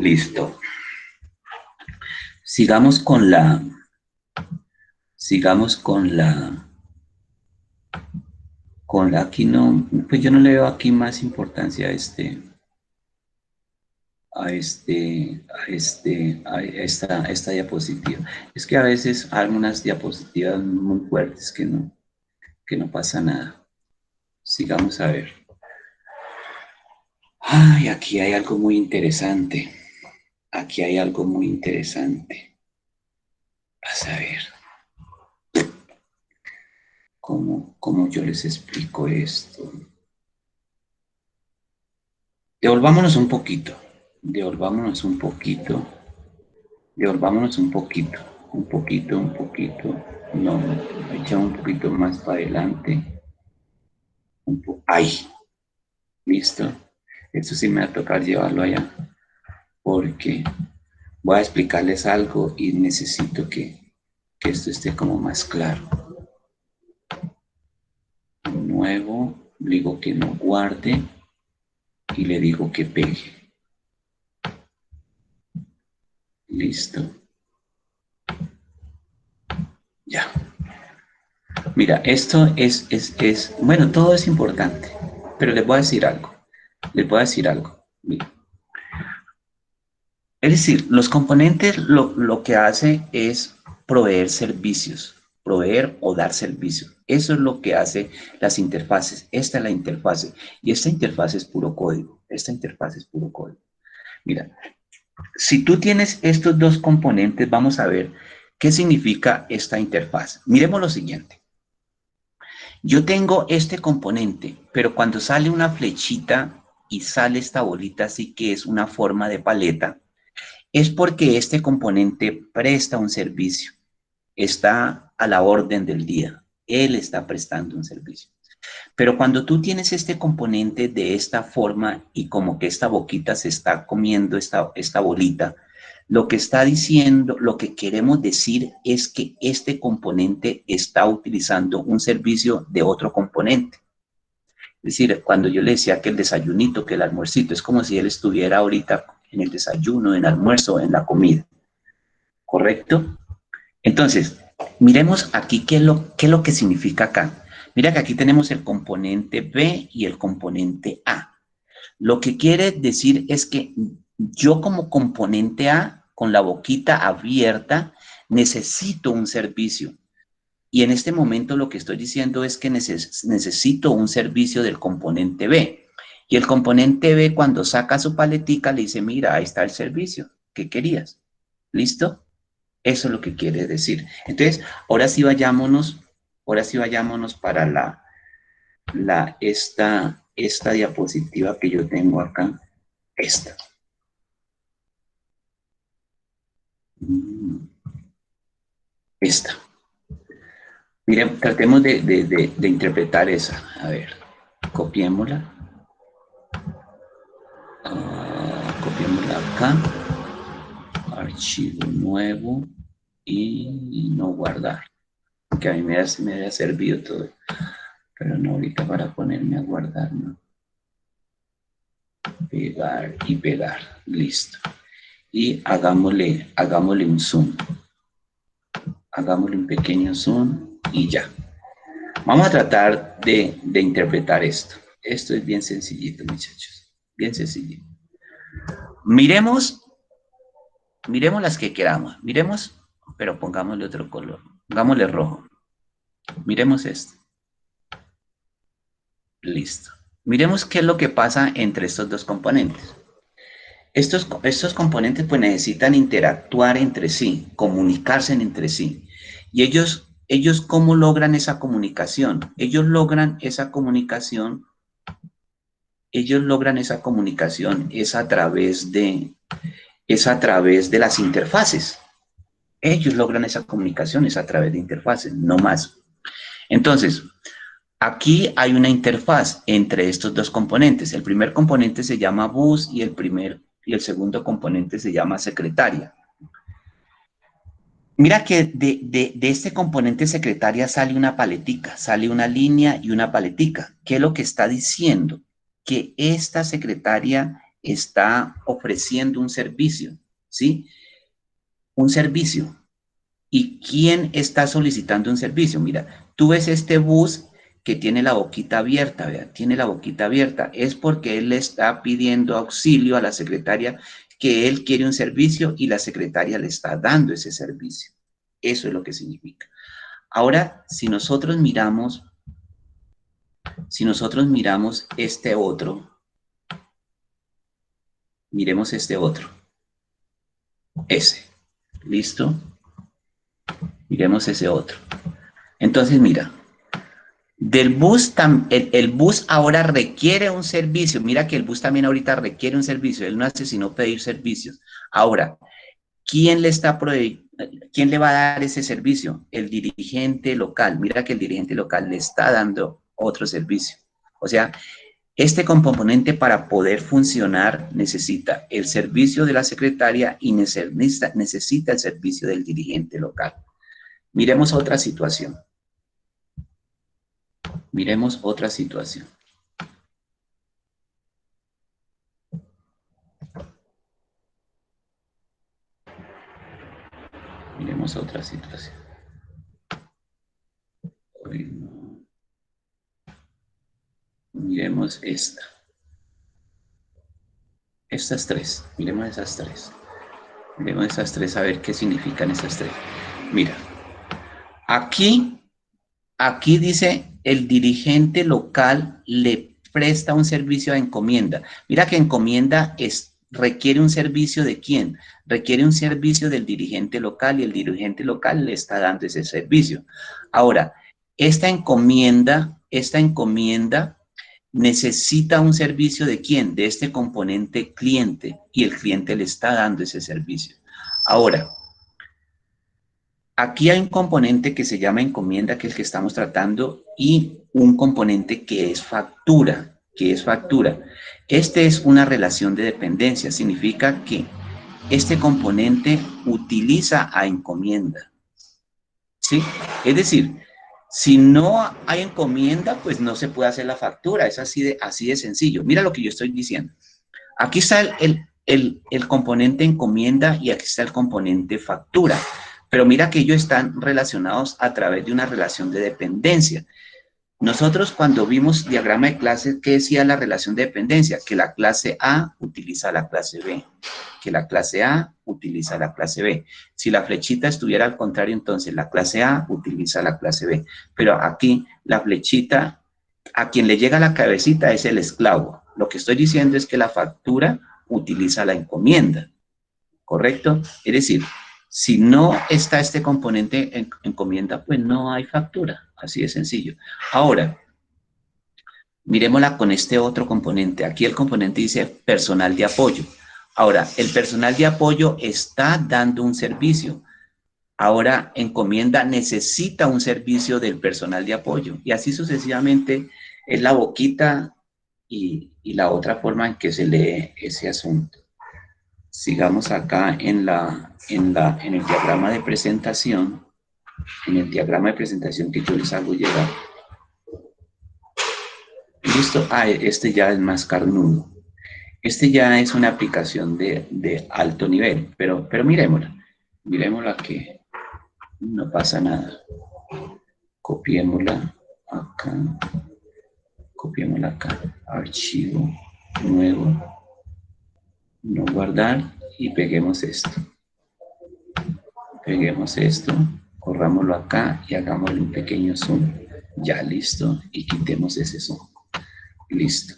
Listo. Sigamos con la, aquí no, pues yo no le veo aquí más importancia a esta diapositiva. Es que a veces hay unas diapositivas muy fuertes que no pasa nada. Sigamos a ver. Ay, aquí hay algo muy interesante. Aquí hay algo muy interesante. Vas a ver. ¿Cómo yo les explico esto? Devolvámonos un poquito. Devolvámonos un poquito. Devolvámonos un poquito. Un poquito, un poquito. No, echa un poquito más para adelante. ¡Ay! ¿Listo? Esto sí me va a tocar llevarlo allá. Porque voy a explicarles algo y necesito que esto esté como más claro. Nuevo, digo que no guarde y le digo que pegue. Listo. Ya. Mira, esto es, bueno, todo es importante, pero les voy a decir algo. Les voy a decir algo. Mira. Es decir, los componentes lo que hace es proveer servicios, proveer o dar servicios. Eso es lo que hace las interfaces. Esta es la interfase y esta interfaz es puro código. Esta interfaz es puro código. Mira, si tú tienes estos dos componentes, vamos a ver qué significa esta interfaz. Miremos lo siguiente. Yo tengo este componente, pero cuando sale una flechita y sale esta bolita así que es una forma de paleta, es porque este componente presta un servicio, está a la orden del día, él está prestando un servicio. Pero cuando tú tienes este componente de esta forma y como que esta boquita se está comiendo esta bolita, lo que está diciendo, lo que queremos decir es que este componente está utilizando un servicio de otro componente. Es decir, cuando yo le decía que el desayunito, que el almuercito, es como si él estuviera ahorita en el desayuno, en el almuerzo, en la comida. ¿Correcto? Entonces, miremos aquí qué es lo que significa acá. Mira que aquí tenemos el componente B y el componente A. Lo que quiere decir es que yo como componente A, con la boquita abierta, necesito un servicio. Y en este momento lo que estoy diciendo es que necesito un servicio del componente B. Y el componente B, cuando saca su paletica, le dice, mira, ahí está el servicio. ¿Qué querías? ¿Listo? Eso es lo que quiere decir. Entonces, ahora sí vayámonos para esta diapositiva que yo tengo acá. Esta. Esta. Miren, tratemos de interpretar esa. A ver, copiémosla. Copiémosla acá. Archivo nuevo y no guardar. Que a mí me había servido todo. Pero no ahorita para ponerme a guardar, ¿no? Pegar y pegar. Listo. Y hagámosle un zoom. Hagámosle un pequeño zoom y ya. Vamos a tratar de interpretar esto. Esto es bien sencillito, muchachos. Bien sencillito. Miremos las que queramos. Miremos, pero pongámosle otro color. Pongámosle rojo. Miremos esto. Listo. Miremos qué es lo que pasa entre estos dos componentes. Estos componentes pues necesitan interactuar entre sí, comunicarse entre sí. Y ellos ¿cómo logran esa comunicación? Ellos logran esa comunicación es a través de las interfaces. Ellos logran esa comunicación es a través de interfaces, no más. Entonces, aquí hay una interfaz entre estos dos componentes. El primer componente se llama bus y el segundo componente se llama secretaria. Mira que de este componente secretaria sale una paletica, sale una línea y una paletica. ¿Qué es lo que está diciendo? que esta secretaria está ofreciendo un servicio, ¿sí? Un servicio. ¿Y quién está solicitando un servicio? Mira, tú ves este bus que tiene la boquita abierta, ¿verdad? Tiene la boquita abierta. Es porque él le está pidiendo auxilio a la secretaria que él quiere un servicio y la secretaria le está dando ese servicio. Eso es lo que significa. Ahora, si nosotros miramos este otro, miremos este otro, ese, ¿listo? Miremos ese otro. Entonces, mira, del bus, el bus ahora requiere un servicio. Mira que el bus también ahorita requiere un servicio. Él no hace sino pedir servicios. Ahora, ¿quién le va a dar ese servicio? El dirigente local. Mira que el dirigente local le está dando otro servicio. O sea, este componente para poder funcionar necesita el servicio de la secretaria y necesita el servicio del dirigente local. Miremos otra situación. Miremos otra situación. Miremos otra situación. Miremos esta. Estas tres. Miremos esas tres. Miremos esas tres a ver qué significan esas tres. Mira. Aquí dice el dirigente local le presta un servicio a encomienda. Mira que encomienda requiere un servicio ¿de quién? Requiere un servicio del dirigente local y el dirigente local le está dando ese servicio. Ahora, esta encomienda necesita un servicio ¿de quién? De este componente cliente y el cliente le está dando ese servicio. Ahora, aquí hay un componente que se llama encomienda, que es el que estamos tratando, y un componente que es factura, Este es una relación de dependencia, significa que este componente utiliza a encomienda, ¿sí? Es decir, si no hay encomienda, pues no se puede hacer la factura, es así de sencillo. Mira lo que yo estoy diciendo. Aquí está el componente encomienda y aquí está el componente factura. Pero mira que ellos están relacionados a través de una relación de dependencia. Nosotros cuando vimos diagrama de clases, ¿qué decía la relación de dependencia? Que la clase A utiliza la clase B. Que la clase A utiliza la clase B. Si la flechita estuviera al contrario, entonces la clase A utiliza la clase B. Pero aquí la flechita, a quien le llega la cabecita es el esclavo. Lo que estoy diciendo es que la factura utiliza la encomienda. ¿Correcto? Es decir, si no está este componente en encomienda, pues no hay factura. Así de sencillo. Ahora, miremosla con este otro componente. Aquí el componente dice personal de apoyo. Ahora, el personal de apoyo está dando un servicio. Ahora, encomienda necesita un servicio del personal de apoyo. Y así sucesivamente es la boquita y la otra forma en que se lee ese asunto. Sigamos acá en el diagrama de presentación. En el diagrama de presentación que yo les hago llegar. Listo. Este ya es más carnudo. Este ya es una aplicación de alto nivel. Pero miremosla. Miremosla que no pasa nada. Copiémosla acá. Copiémosla acá. Archivo. Nuevo. No guardar. Y peguemos esto. Peguemos esto. Corrámoslo acá y hagámosle un pequeño zoom. Ya, listo. Y quitemos ese zoom. Listo.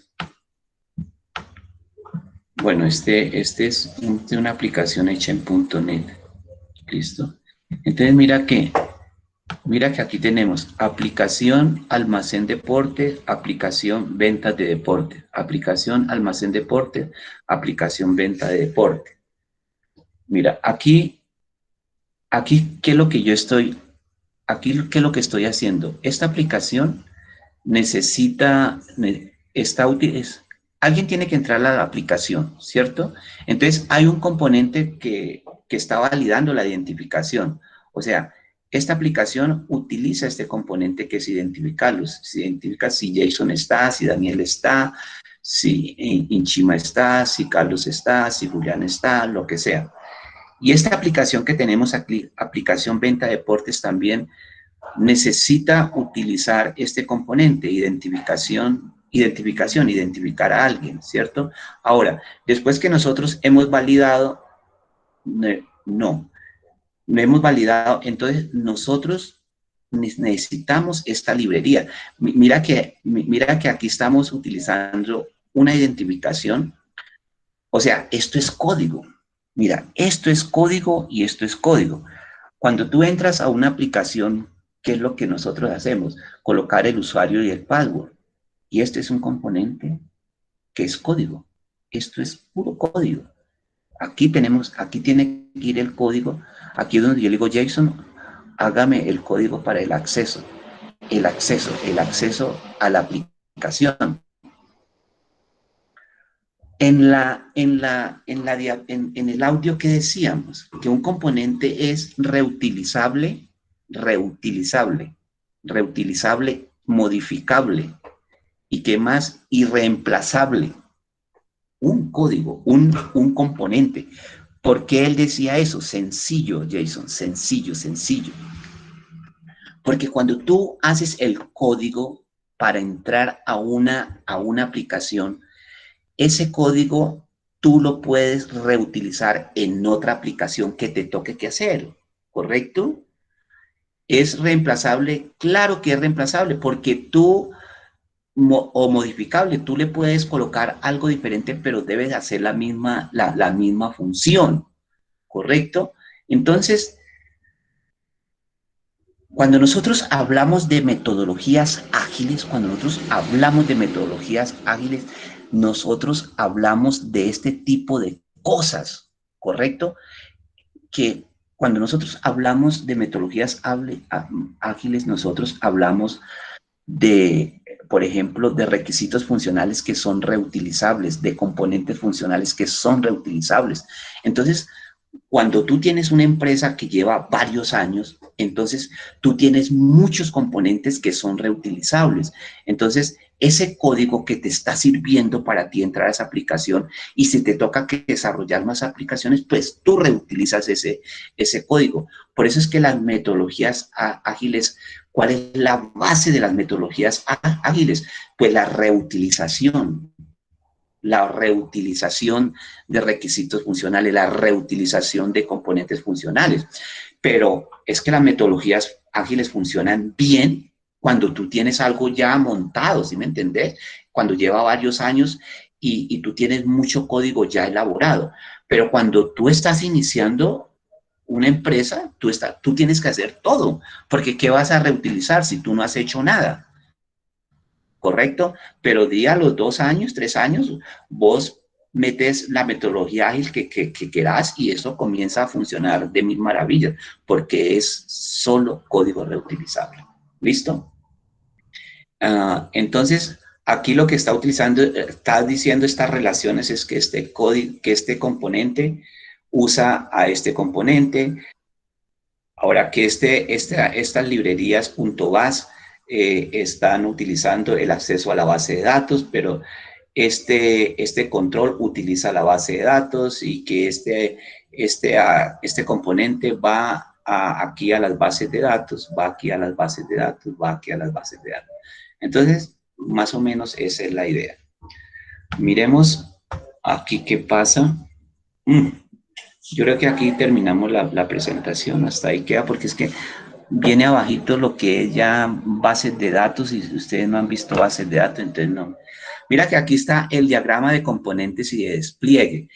Bueno, este es una aplicación hecha en .NET. Listo. Entonces mira que aquí tenemos aplicación almacén deporte, aplicación ventas de deporte, aplicación almacén deporte, aplicación venta de deporte. Mira, aquí, ¿qué es lo que yo estoy haciendo? Esta aplicación necesita, alguien tiene que entrar a la aplicación, ¿cierto? Entonces, hay un componente que está validando la identificación. O sea, esta aplicación utiliza este componente que es identificarlos. Se identifica si Jason está, si Daniel está, si Inchima está, si Carlos está, si Julián está, lo que sea. Y esta aplicación que tenemos aquí, aplicación venta deportes, también necesita utilizar este componente, identificar a alguien, ¿cierto? Ahora, después que nosotros hemos validado, no hemos validado, entonces nosotros necesitamos esta librería. Mira que aquí estamos utilizando una identificación, o sea, esto es código. Mira, esto es código y esto es código. Cuando tú entras a una aplicación, ¿qué es lo que nosotros hacemos? Colocar el usuario y el password. Y este es un componente que es código. Esto es puro código. Aquí tiene que ir el código. Aquí es donde yo le digo, Jason, hágame el código para el acceso a la aplicación. En el audio que decíamos, que un componente es reutilizable, modificable, y que más, irreemplazable. Un código, un componente. ¿Por qué él decía eso? Sencillo, Jason, sencillo. Porque cuando tú haces el código para entrar a una aplicación, ese código tú lo puedes reutilizar en otra aplicación que te toque que hacer, ¿correcto? ¿Es reemplazable? Claro que es reemplazable, porque tú, o modificable, tú le puedes colocar algo diferente, pero debes hacer la misma función, ¿correcto? Entonces, cuando nosotros hablamos de metodologías ágiles, nosotros hablamos de este tipo de cosas, ¿correcto? Que cuando nosotros hablamos de metodologías ágiles, nosotros hablamos de, por ejemplo, de requisitos funcionales que son reutilizables, de componentes funcionales que son reutilizables. Entonces, cuando tú tienes una empresa que lleva varios años, entonces tú tienes muchos componentes que son reutilizables. Entonces, ese código que te está sirviendo para ti entrar a esa aplicación, y si te toca que desarrollar más aplicaciones, pues tú reutilizas ese código. Por eso es que las metodologías ágiles, ¿cuál es la base de las metodologías ágiles? Pues la reutilización de requisitos funcionales, la reutilización de componentes funcionales. Pero es que las metodologías ágiles funcionan bien cuando tú tienes algo ya montado, ¿sí me entendés? Cuando lleva varios años y tú tienes mucho código ya elaborado. Pero cuando tú estás iniciando una empresa, tú tienes que hacer todo, porque ¿qué vas a reutilizar si tú no has hecho nada? ¿Correcto? Pero a los 2 años, 3 años, vos metes la metodología ágil que querás, y eso comienza a funcionar de mil maravillas, porque es solo código reutilizable. ¿Listo? Entonces, aquí lo que está diciendo estas relaciones es que este componente usa a este componente. Ahora, que estas librerías .bas están utilizando el acceso a la base de datos, pero este control utiliza la base de datos, y que este componente va aquí a las bases de datos, va aquí a las bases de datos, va aquí a las bases de datos. Entonces, más o menos esa es la idea. Miremos aquí qué pasa. Yo creo que aquí terminamos la presentación, hasta ahí queda, porque es que viene abajito lo que es ya bases de datos, y ustedes no han visto bases de datos, entonces no. Mira que aquí está el diagrama de componentes y de despliegue.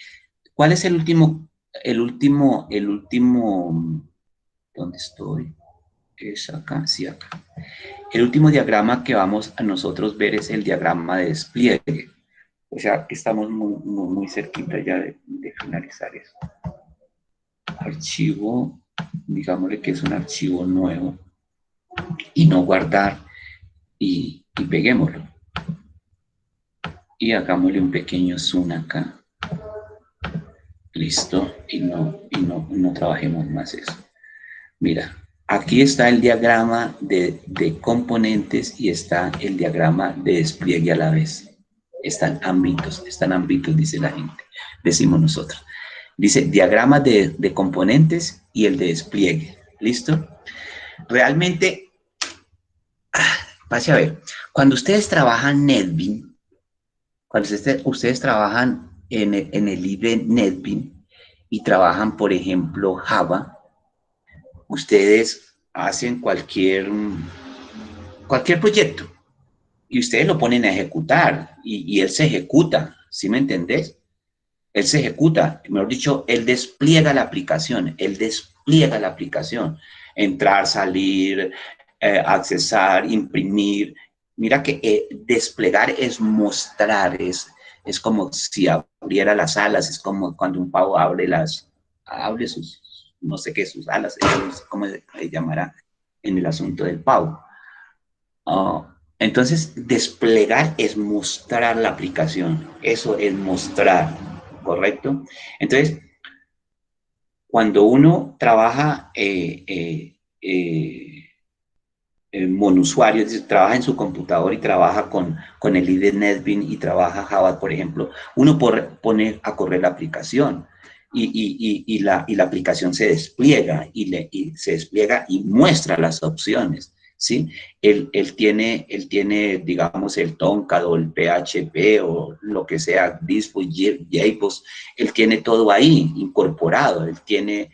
¿Cuál es el último, ¿dónde estoy? ¿Es acá? Sí, acá. El último diagrama que vamos a nosotros ver es el diagrama de despliegue. O sea, que estamos muy cerquita ya de finalizar eso. Archivo, digámosle que es un archivo nuevo, y no guardar, y peguémoslo. Y hagámosle un pequeño zoom acá. Listo, y no trabajemos más eso. Mira, aquí está el diagrama de componentes, y está el diagrama de despliegue a la vez. Están ámbitos, dice la gente, decimos nosotros. Dice diagramas de componentes y el de despliegue. ¿Listo? Realmente, pase a ver, cuando ustedes trabajan NetBeans, cuando ustedes trabajan en el libre NetBeans y trabajan, por ejemplo, Java, ustedes hacen cualquier proyecto y ustedes lo ponen a ejecutar y él se ejecuta, ¿sí me entendés? Él se ejecuta, mejor dicho, él despliega la aplicación, entrar, salir, accesar, imprimir. Mira que desplegar es mostrar, es como si abriera las alas, es como cuando un pavo abre sus, no sé qué, sus alas, no sé cómo se llamará en el asunto del pavo. Entonces, desplegar es mostrar la aplicación, eso es mostrar, ¿correcto? Entonces, cuando uno trabaja monusuario, es decir, trabaja en su computador y trabaja con el IDE NetBeans y trabaja Java, por ejemplo, uno pone a correr la aplicación y la aplicación se despliega y se despliega y muestra las opciones, ¿sí? Él tiene, digamos, el Tomcat o el PHP o lo que sea, Dispo, JBoss, él tiene todo ahí incorporado, él tiene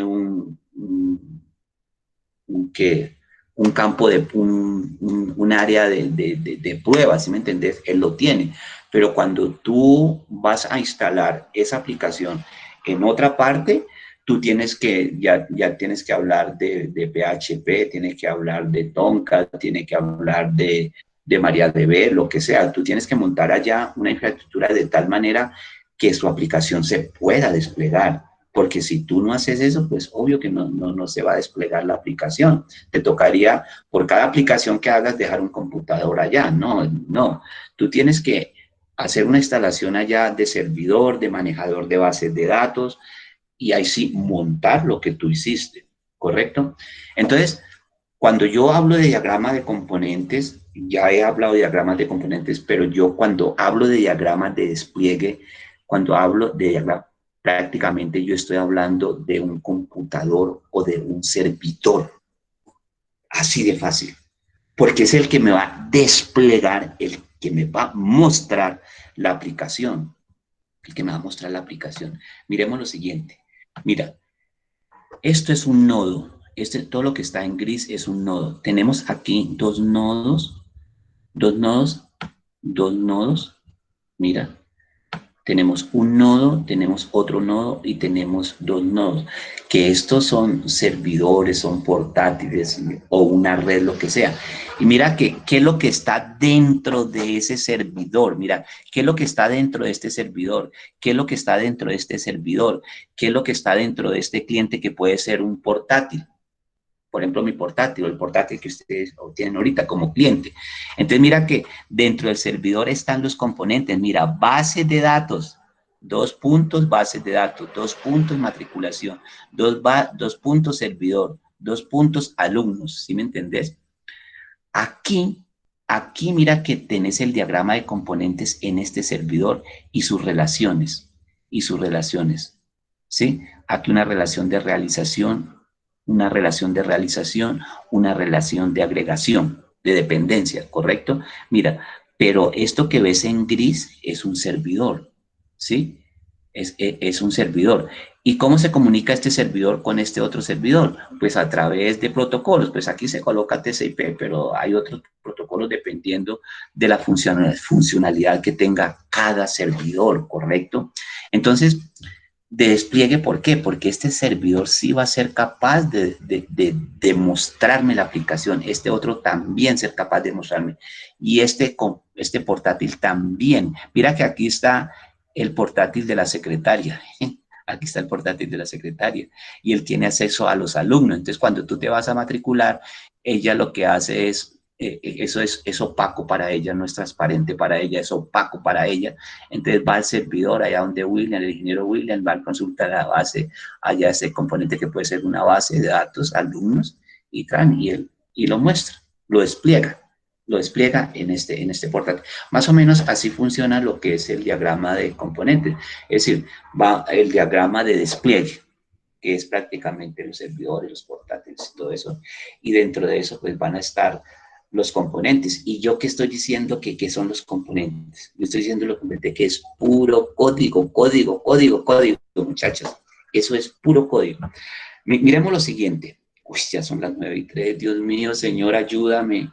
un campo un área de pruebas, ¿sí me entendés? Él lo tiene, pero cuando tú vas a instalar esa aplicación en otra parte, tú tienes que, ya tienes que hablar de PHP, tienes que hablar de Tomcat, tienes que hablar de MariaDB, lo que sea. Tú tienes que montar allá una infraestructura de tal manera que su aplicación se pueda desplegar. Porque si tú no haces eso, pues obvio que no se va a desplegar la aplicación. Te tocaría, por cada aplicación que hagas, dejar un computador allá. No. Tú tienes que hacer una instalación allá de servidor, de manejador de bases de datos, y ahí sí montar lo que tú hiciste, ¿correcto? Entonces, cuando yo hablo de diagrama de componentes, ya he hablado de diagramas de componentes, pero yo cuando hablo de diagramas de despliegue, cuando hablo de diagramas, prácticamente yo estoy hablando de un computador o de un servidor. Así de fácil. Porque es el que me va a desplegar, el que me va a mostrar la aplicación. El que me va a mostrar la aplicación. Miremos lo siguiente. Mira, esto es un nodo. Todo lo que está en gris es un nodo. Tenemos aquí dos nodos. Mira, tenemos un nodo, tenemos otro nodo y tenemos dos nodos, que estos son servidores, son portátiles o una red, lo que sea. Y mira qué es lo que está dentro de ese servidor, mira, qué es lo que está dentro de este servidor, qué es lo que está dentro de este servidor, qué es lo que está dentro de este cliente que puede ser un portátil. Por ejemplo, mi portátil o el portátil que ustedes tienen ahorita como cliente. Entonces, mira que dentro del servidor están los componentes. Mira, base de datos, 2 puntos, bases de datos, 2 puntos, matriculación, 2 puntos, servidor, 2 puntos, alumnos. ¿Sí me entendés? Aquí mira que tenés el diagrama de componentes en este servidor y sus relaciones. ¿Sí? Aquí una relación de realización, una relación de agregación, de dependencia, ¿correcto? Mira, pero esto que ves en gris es un servidor, ¿sí? Es un servidor. ¿Y cómo se comunica este servidor con este otro servidor? Pues a través de protocolos. Pues aquí se coloca TCP, pero hay otros protocolos dependiendo de la funcionalidad que tenga cada servidor, ¿correcto? Entonces, de despliegue, ¿por qué? Porque este servidor sí va a ser capaz de mostrarme la aplicación, este otro también ser capaz de mostrarme, y este portátil también. Mira que aquí está el portátil de la secretaria, aquí está el portátil de la secretaria, y él tiene acceso a los alumnos. Entonces, cuando tú te vas a matricular, ella lo que hace es, eso es opaco para ella, no es transparente para ella, es opaco para ella. Entonces va al servidor, allá donde William, el ingeniero William, va a consultar la base, allá ese componente que puede ser una base de datos, alumnos, y lo muestra, lo despliega. lo despliega en este portátil. Más o menos así funciona lo que es el diagrama de componentes. Es decir, va el diagrama de despliegue, que es prácticamente los servidores, los portátiles y todo eso. Y dentro de eso, pues van a estar los componentes. ¿Y yo qué estoy diciendo? ¿Qué son los componentes? Yo estoy diciendo lo que es puro código, muchachos. Eso es puro código. Miremos lo siguiente. Uy, ya son las 9:03. Dios mío, Señor, ayúdame.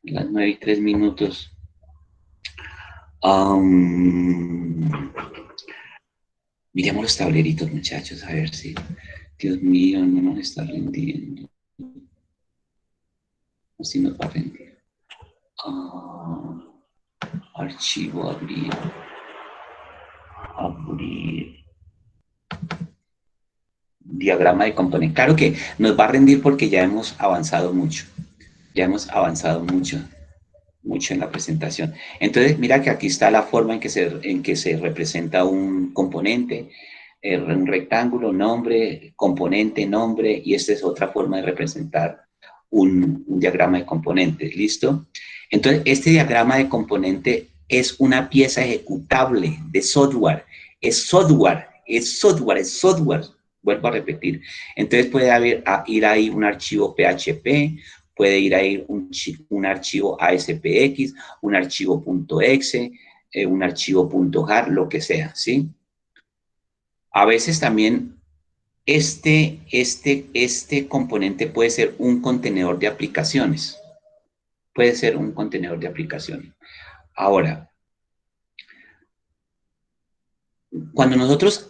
Las 9:03. Miremos los tableritos, muchachos, a ver si... Dios mío, no nos está rendiendo. O si nos va a rendir. Archivo, abrir. Diagrama de componente. Claro que nos va a rendir porque ya hemos avanzado mucho. Ya hemos avanzado mucho en la presentación. Entonces, mira que aquí está la forma en que se representa un componente, un rectángulo, nombre, componente, nombre, y esta es otra forma de representar un diagrama de componentes. ¿Listo? Entonces, este diagrama de componente es una pieza ejecutable de software. Es software. Vuelvo a repetir. Entonces puede ir ahí un archivo PHP, puede ir ahí un archivo ASPX, un archivo .exe, un archivo .jar, lo que sea, ¿sí? A veces también este componente puede ser un contenedor de aplicaciones. Puede ser un contenedor de aplicaciones. Ahora, cuando nosotros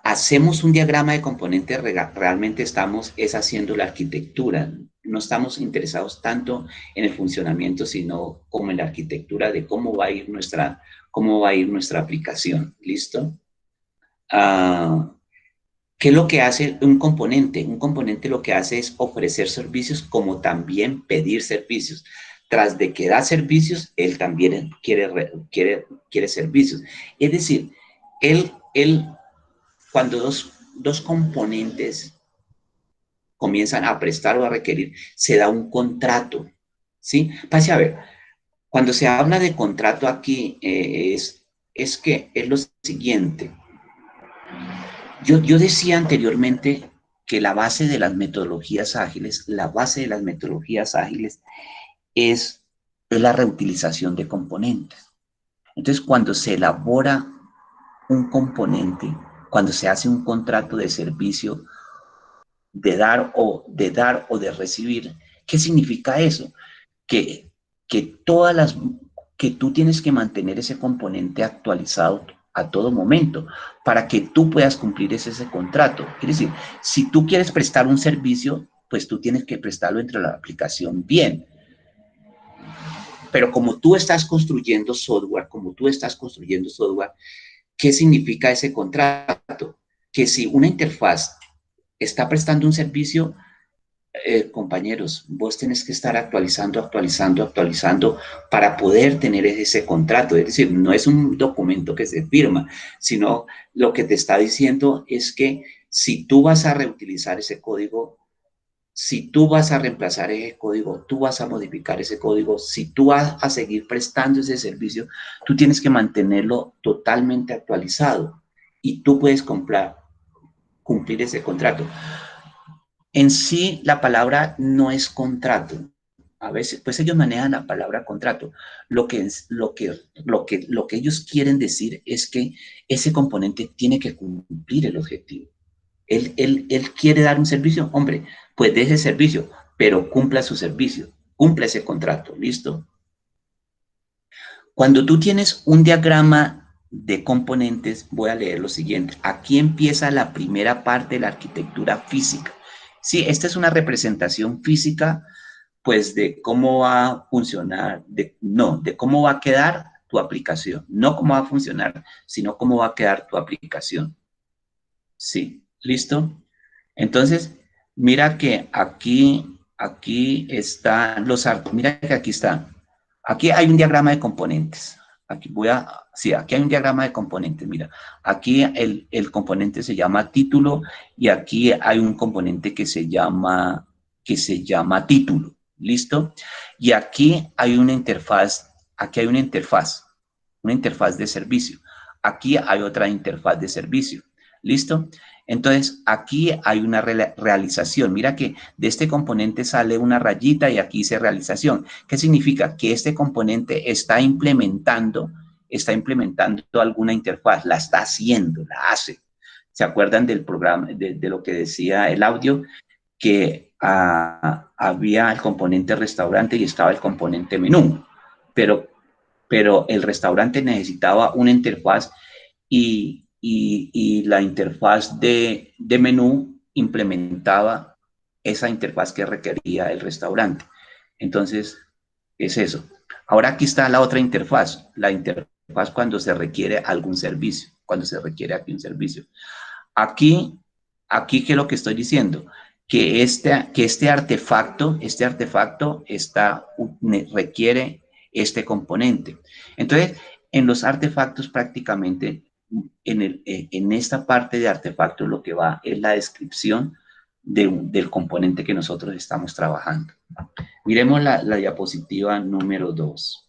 hacemos un diagrama de componentes, realmente estamos haciendo la arquitectura. No estamos interesados tanto en el funcionamiento, sino como en la arquitectura de cómo va a ir nuestra aplicación. ¿Listo? ¿Qué es lo que hace un componente? Un componente lo que hace es ofrecer servicios como también pedir servicios. Tras de que da servicios, él también quiere servicios. Es decir, cuando dos componentes comienzan a prestar o a requerir, se da un contrato, ¿sí? Pase a ver, cuando se habla de contrato aquí, es lo siguiente. Yo decía anteriormente que la base de las metodologías ágiles, es la reutilización de componentes. Entonces, cuando se elabora un componente, cuando se hace un contrato de servicio de dar o de recibir, ¿qué significa eso? Que tú tienes que mantener ese componente actualizado a todo momento para que tú puedas cumplir ese contrato. Es decir, si tú quieres prestar un servicio, pues tú tienes que prestarlo entre la aplicación bien. Pero como tú estás construyendo software, ¿qué significa ese contrato? Que si una interfaz está prestando un servicio, compañeros, vos tenés que estar actualizando para poder tener ese contrato. Es decir, no es un documento que se firma, sino lo que te está diciendo es que si tú vas a reutilizar ese código, si tú vas a reemplazar ese código, tú vas a modificar ese código, si tú vas a seguir prestando ese servicio, tú tienes que mantenerlo totalmente actualizado y tú puedes cumplir ese contrato. En sí, la palabra no es contrato. A veces, pues ellos manejan la palabra contrato. Lo que ellos quieren decir es que ese componente tiene que cumplir el objetivo. Él quiere dar un servicio, hombre, pues dé ese servicio, pero cumpla su servicio, cumpla ese contrato, ¿listo? Cuando tú tienes un diagrama de componentes, voy a leer lo siguiente. Aquí empieza la primera parte de la arquitectura física. Sí, esta es una representación física, pues, de cómo va a funcionar, de cómo va a quedar tu aplicación. No cómo va a funcionar, sino cómo va a quedar tu aplicación. Sí, ¿listo? Entonces, mira que aquí están mira que aquí está. Aquí hay un diagrama de componentes. Aquí hay un diagrama de componentes. Mira, aquí el componente se llama título y aquí hay un componente que se llama título. ¿listo? Y aquí hay una interfaz, una interfaz de servicio. Aquí hay otra interfaz de servicio, ¿listo? Entonces, aquí hay una realización. Mira que de este componente sale una rayita y aquí dice realización. ¿Qué significa? Que este componente está implementando alguna interfaz, la está haciendo, la hace. ¿Se acuerdan del programa, de lo que decía el audio? Que había el componente restaurante y estaba el componente menú, pero el restaurante necesitaba una interfaz y la interfaz de menú implementaba esa interfaz que requería el restaurante. Entonces, es eso. Ahora aquí está la otra interfaz, la interfaz cuando se requiere algún servicio, cuando se requiere aquí un servicio. Aquí, ¿qué es lo que estoy diciendo? Que este artefacto requiere este componente. Entonces, en los artefactos prácticamente, en esta parte de artefactos lo que va es la descripción del componente que nosotros estamos trabajando. Miremos la diapositiva número 2.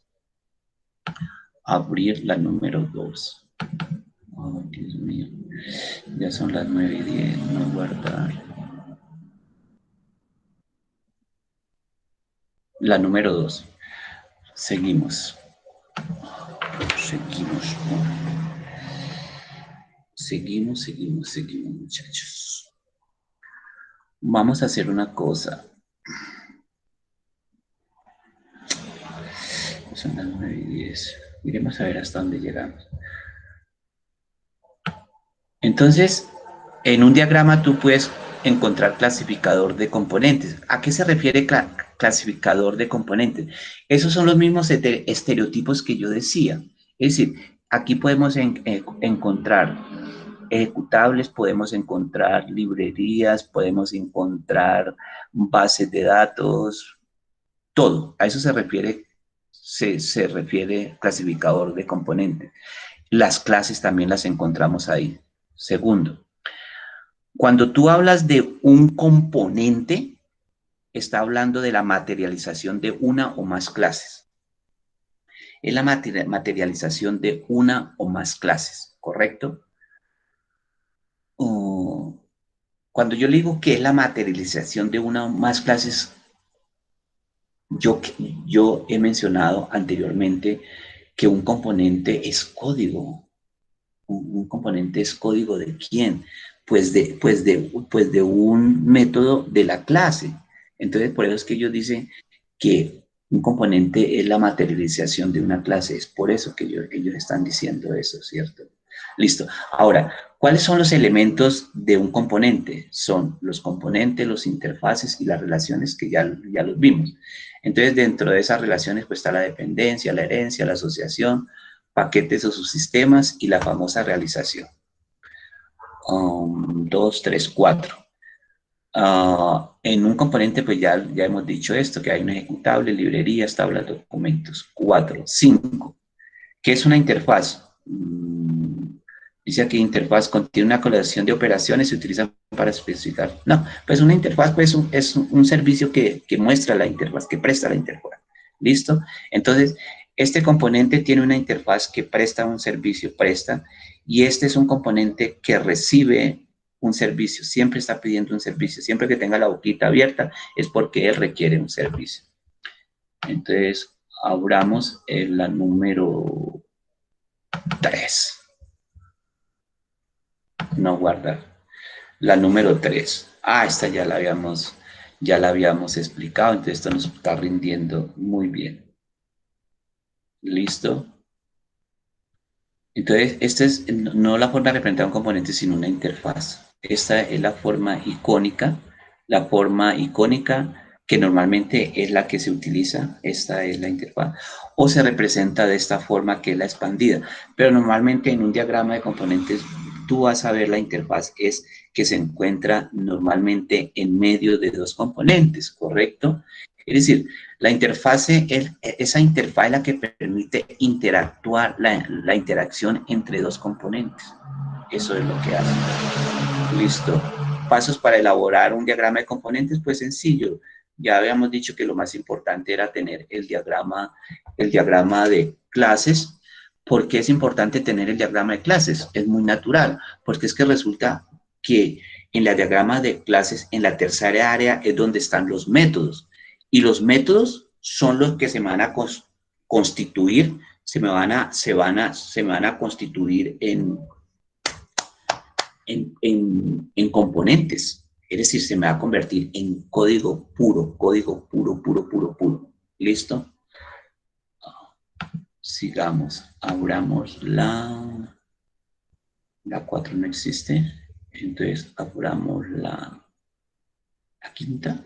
Abrir la número 2. Oh, Dios mío. Ya son las 9:10. No guardar. La número 2. Seguimos. Seguimos, muchachos. Vamos a hacer una cosa. Son las 9:10. Iremos a ver hasta dónde llegamos. Entonces, en un diagrama tú puedes encontrar clasificador de componentes. ¿A qué se refiere clasificador de componentes? Esos son los mismos estereotipos que yo decía. Es decir, aquí podemos encontrar ejecutables, podemos encontrar librerías, podemos encontrar bases de datos, todo. A eso se refiere clasificador de componentes. Las clases también las encontramos ahí. Segundo, cuando tú hablas de un componente, está hablando de la materialización de una o más clases. Es la materialización de una o más clases, ¿correcto? Cuando yo le digo que es la materialización de una o más clases, yo he mencionado anteriormente que un componente es código. ¿Un componente es código de quién? Pues de un método de la clase. Entonces, por eso es que ellos dicen que un componente es la materialización de una clase. Es por eso que ellos están diciendo eso, ¿cierto? Listo. Ahora, ¿cuáles son los elementos de un componente? Son los componentes, los interfaces y las relaciones que ya los vimos. Entonces, dentro de esas relaciones pues está la dependencia, la herencia, la asociación, paquetes o subsistemas y la famosa realización. 2, 3, 4. En un componente, pues ya hemos dicho esto, que hay un ejecutable, librerías, tablas, documentos. 4, 5. ¿Qué es una interfaz? Dice aquí, interfaz contiene una colección de operaciones y se utiliza para especificar. No, pues una interfaz pues, es un servicio que muestra la interfaz, que presta la interfaz. ¿Listo? Entonces, este componente tiene una interfaz que presta un servicio, y este es un componente que recibe un servicio, siempre está pidiendo un servicio, siempre que tenga la boquita abierta es porque él requiere un servicio. Entonces, abramos la número 3. No guardar. La número 3. Esta ya la habíamos explicado, entonces esto nos está rindiendo muy bien. ¿Listo? Entonces, esta es no la forma de representar un componente, sino una interfaz. Esta es la forma icónica que normalmente es la que se utiliza. Esta es la interfaz. O se representa de esta forma, que es la expandida. Pero normalmente en un diagrama de componentes, tú vas a ver la interfaz es que se encuentra normalmente en medio de dos componentes, ¿correcto? Es decir, la interfase, esa interfaz es la que permite interactuar, la interacción entre dos componentes. Eso es lo que hace. Listo. Pasos para elaborar un diagrama de componentes, pues sencillo. Ya habíamos dicho que lo más importante era tener el diagrama de clases. ¿Por qué es importante tener el diagrama de clases? Es muy natural, porque es que resulta que en el diagrama de clases, en la tercera área es donde están los métodos. Y los métodos son los que se van a constituir, se me van a constituir en componentes. Es decir, se me va a convertir en código puro, puro. ¿Listo? Sigamos. Abramos la 4 no existe. Entonces, abramos la quinta,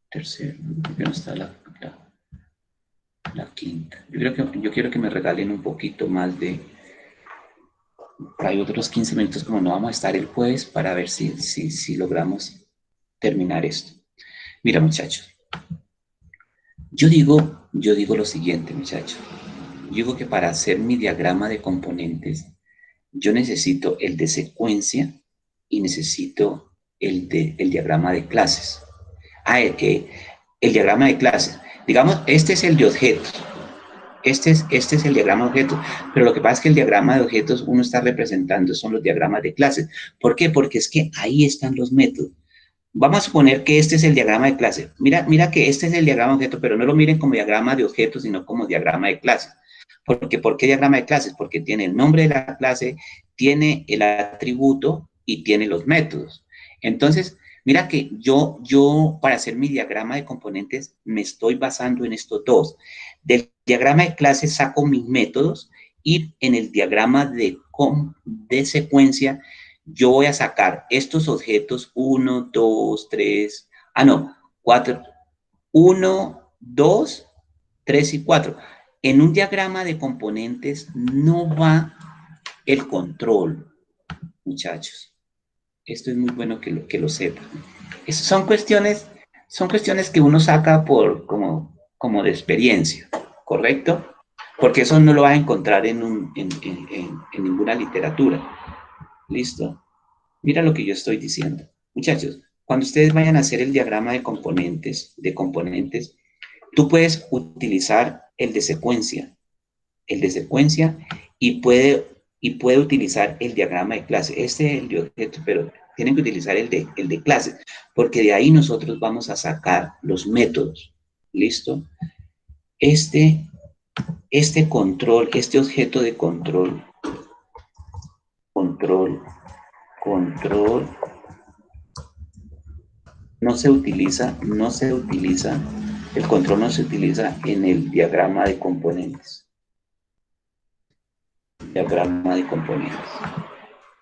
tercera. ¿Por no está la quinta? Yo quiero que me regalen un poquito más de... Hay otros 15 minutos, como no vamos a estar el jueves, para ver si logramos terminar esto. Mira, muchachos, yo digo lo siguiente, muchachos. Yo digo que para hacer mi diagrama de componentes, yo necesito el de secuencia y necesito el diagrama de clases. El diagrama de clases. Digamos, este es el de objetos. Este es el diagrama de objetos, pero lo que pasa es que el diagrama de objetos uno está representando son los diagramas de clases. ¿Por qué? Porque es que ahí están los métodos. Vamos a suponer que este es el diagrama de clase. Mira que este es el diagrama de objeto, pero no lo miren como diagrama de objetos, sino como diagrama de clase. ¿Por qué diagrama de clases? Porque tiene el nombre de la clase, tiene el atributo y tiene los métodos. Entonces, mira que yo para hacer mi diagrama de componentes me estoy basando en estos dos. Del diagrama de clase saco mis métodos y en el diagrama de secuencia yo voy a sacar estos objetos 1, 2, 3, 4, 1, 2, 3 y 4. En un diagrama de componentes no va el control, muchachos. Esto es muy bueno que lo sepan. Son cuestiones que uno saca como de experiencia, ¿correcto? Porque eso no lo vas a encontrar en ninguna literatura. ¿Listo? Mira lo que yo estoy diciendo. Muchachos, cuando ustedes vayan a hacer el diagrama de componentes, tú puedes utilizar el de secuencia y puede utilizar el diagrama de clase. Este es el de objeto, pero tienen que utilizar el de clase, porque de ahí nosotros vamos a sacar los métodos. ¿Listo? Este control, este objeto de control, no se utiliza, el control no se utiliza en el diagrama de componentes.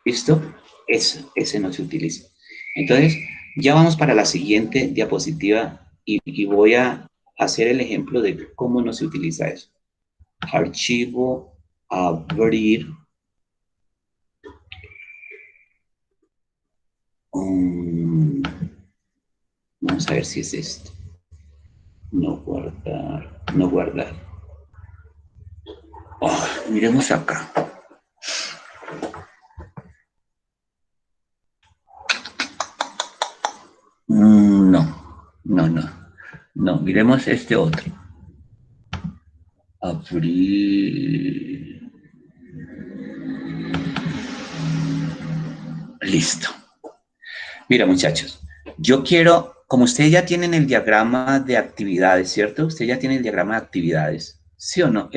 ¿Listo? Ese no se utiliza. Entonces, ya vamos para la siguiente diapositiva y voy a hacer el ejemplo de cómo no se utiliza eso. Archivo, abrir. Vamos a ver si es esto. No guardar. Oh, miremos acá. No, miremos este otro. Abrir. Listo. Mira, muchachos, yo quiero, como ustedes ya tienen el diagrama de actividades, ¿cierto? Ustedes ya tienen el diagrama de actividades, ¿sí o no?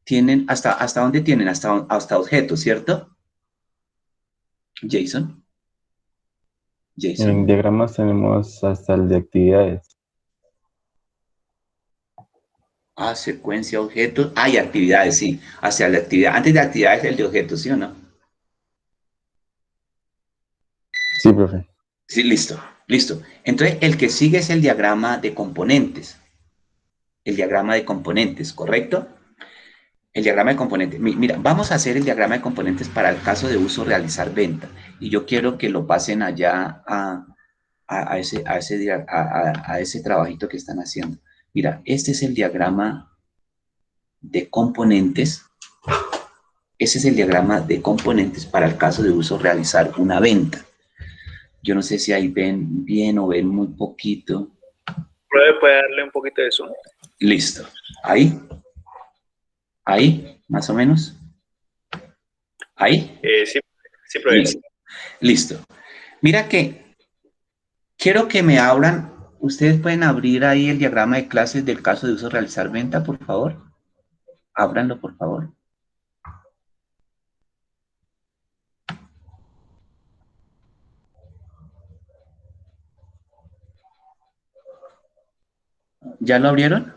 Tienen, ¿hasta dónde tienen? Hasta objetos, ¿cierto? Jason. En diagramas tenemos hasta el de actividades. Secuencia, objetos. Y actividades, sí. Hacia la actividad. Antes de actividades, el de objetos, ¿sí o no? Sí, profe. Sí, listo. Entonces, el que sigue es el diagrama de componentes. ¿Correcto? El diagrama de componentes. Mira, vamos a hacer el diagrama de componentes para el caso de uso realizar venta. Y yo quiero que lo pasen allá a ese trabajito que están haciendo. Mira, este es el diagrama de componentes. Ese es el diagrama de componentes para el caso de uso realizar una venta. Yo no sé si ahí ven bien o ven muy poquito. puede darle un poquito de zoom. Listo. Ahí. Ahí, más o menos. Ahí. Sí, profesor. Listo. Listo. Mira que quiero que me abran. Ustedes pueden abrir ahí el diagrama de clases del caso de uso realizar venta, por favor. Ábranlo, por favor. ¿Ya lo abrieron?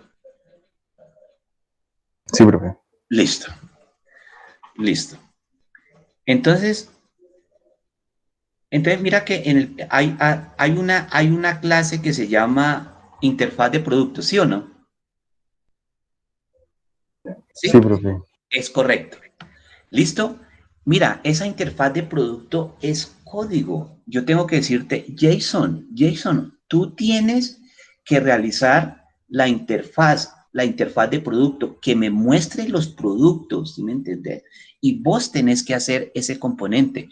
Sí, profe. Listo. Listo. Entonces mira que hay una clase que se llama interfaz de productos, ¿sí o no? ¿Sí? Sí, profe. Es correcto. ¿Listo? Mira, esa interfaz de producto es código. Yo tengo que decirte, Jason, tú tienes que realizar la interfaz de producto, que me muestre los productos, ¿sí me entiendes? Y vos tenés que hacer ese componente.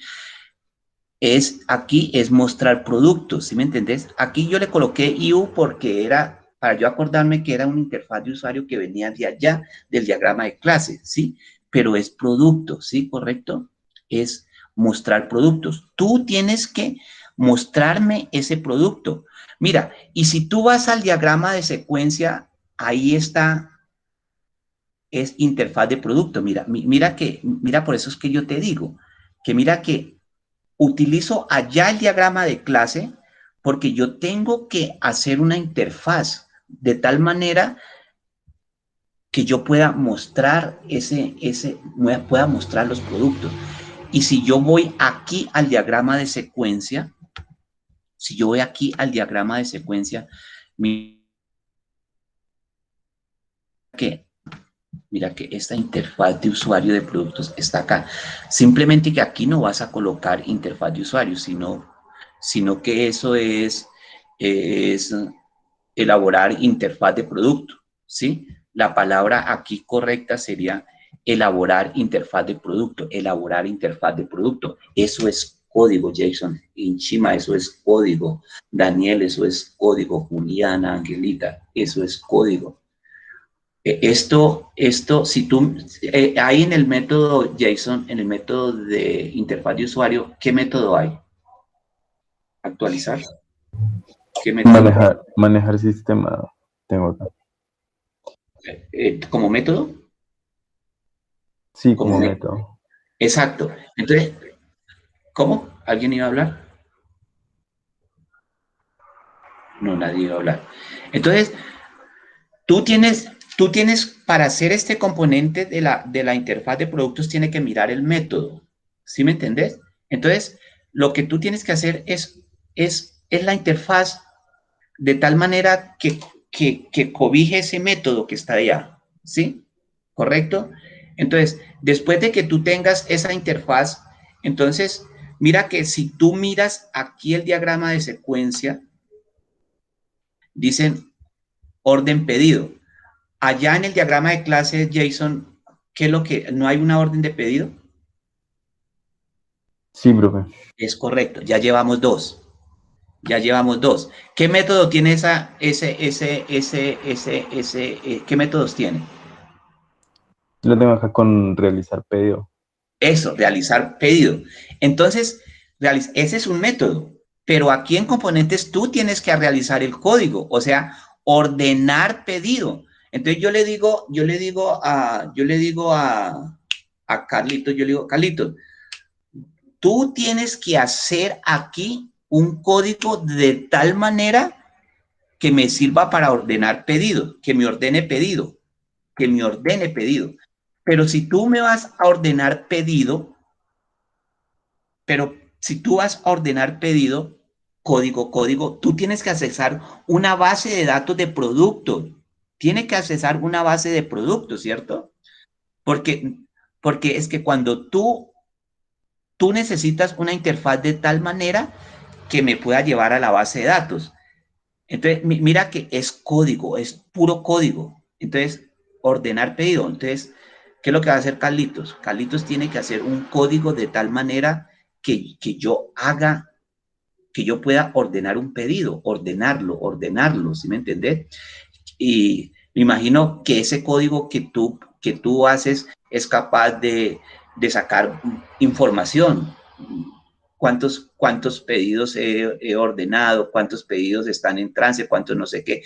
Aquí es mostrar productos, ¿sí me entendés? Aquí yo le coloqué IU porque era, para yo acordarme que era una interfaz de usuario que venía de allá, del diagrama de clase, ¿sí? Pero es producto, ¿sí? ¿Correcto? Es mostrar productos. Tú tienes que mostrarme ese producto. Mira, y si tú vas al diagrama de secuencia, ahí está, es interfaz de producto. Mira, mira, por eso es que yo te digo, que mira que utilizo allá el diagrama de clase porque yo tengo que hacer una interfaz de tal manera que yo pueda mostrar pueda mostrar los productos. Y si yo voy aquí al diagrama de secuencia, mira que, mira que esta interfaz de usuario de productos está acá. Simplemente que aquí no vas a colocar interfaz de usuario, sino que eso es elaborar interfaz de producto, ¿sí? La palabra aquí correcta sería elaborar interfaz de producto, elaborar interfaz de producto. Eso es código, Jason. Inchima, eso es código. Daniel, eso es código. Juliana, Angelita, eso es código. Si tú, ahí en el método, Jason, en el método de interfaz de usuario, ¿qué método hay? Actualizar. ¿Qué método? Manejar sistema. Tengo acá. ¿Como método? Sí, como método. Exacto. Entonces, ¿cómo? ¿Alguien iba a hablar? No, nadie iba a hablar. Entonces, tú tienes para hacer este componente de la interfaz de productos, tiene que mirar el método. ¿Sí me entendés? Entonces, lo que tú tienes que hacer es la interfaz de tal manera que cobije ese método que está allá. ¿Sí? ¿Correcto? Entonces, después de que tú tengas esa interfaz, entonces, mira que si tú miras aquí el diagrama de secuencia, dicen orden pedido. Allá en el diagrama de clase, Jason, ¿qué es lo que? ¿No hay una orden de pedido? Sí, profe. Es correcto, ya llevamos dos. Ya llevamos dos. ¿Qué método tiene qué métodos tiene? Lo tengo acá con realizar pedido. Eso, realizar pedido. Entonces, ese es un método, pero aquí en componentes tú tienes que realizar el código, o sea, ordenar pedido. Entonces yo le digo a Carlitos, yo le digo, Carlitos, tú tienes que hacer aquí un código de tal manera que me sirva para ordenar pedido, que me ordene pedido, que me ordene pedido. Pero si tú me vas a ordenar pedido, pero si tú vas a ordenar pedido, código, tú tienes que accesar una base de datos de productos. Tiene que accesar una base de productos, ¿cierto? Porque, porque es que cuando tú necesitas una interfaz de tal manera que me pueda llevar a la base de datos. Entonces, mira que es código, es puro código. Entonces, ordenar pedido. Entonces, ¿qué es lo que va a hacer Carlitos? Carlitos tiene que hacer un código de tal manera que yo haga que yo pueda ordenar un pedido, ordenarlo, ¿sí me entendés? Y me imagino que ese código que tú haces es capaz de sacar información. ¿Cuántos pedidos he ordenado? ¿Cuántos pedidos están en trance? ¿Cuántos no sé qué?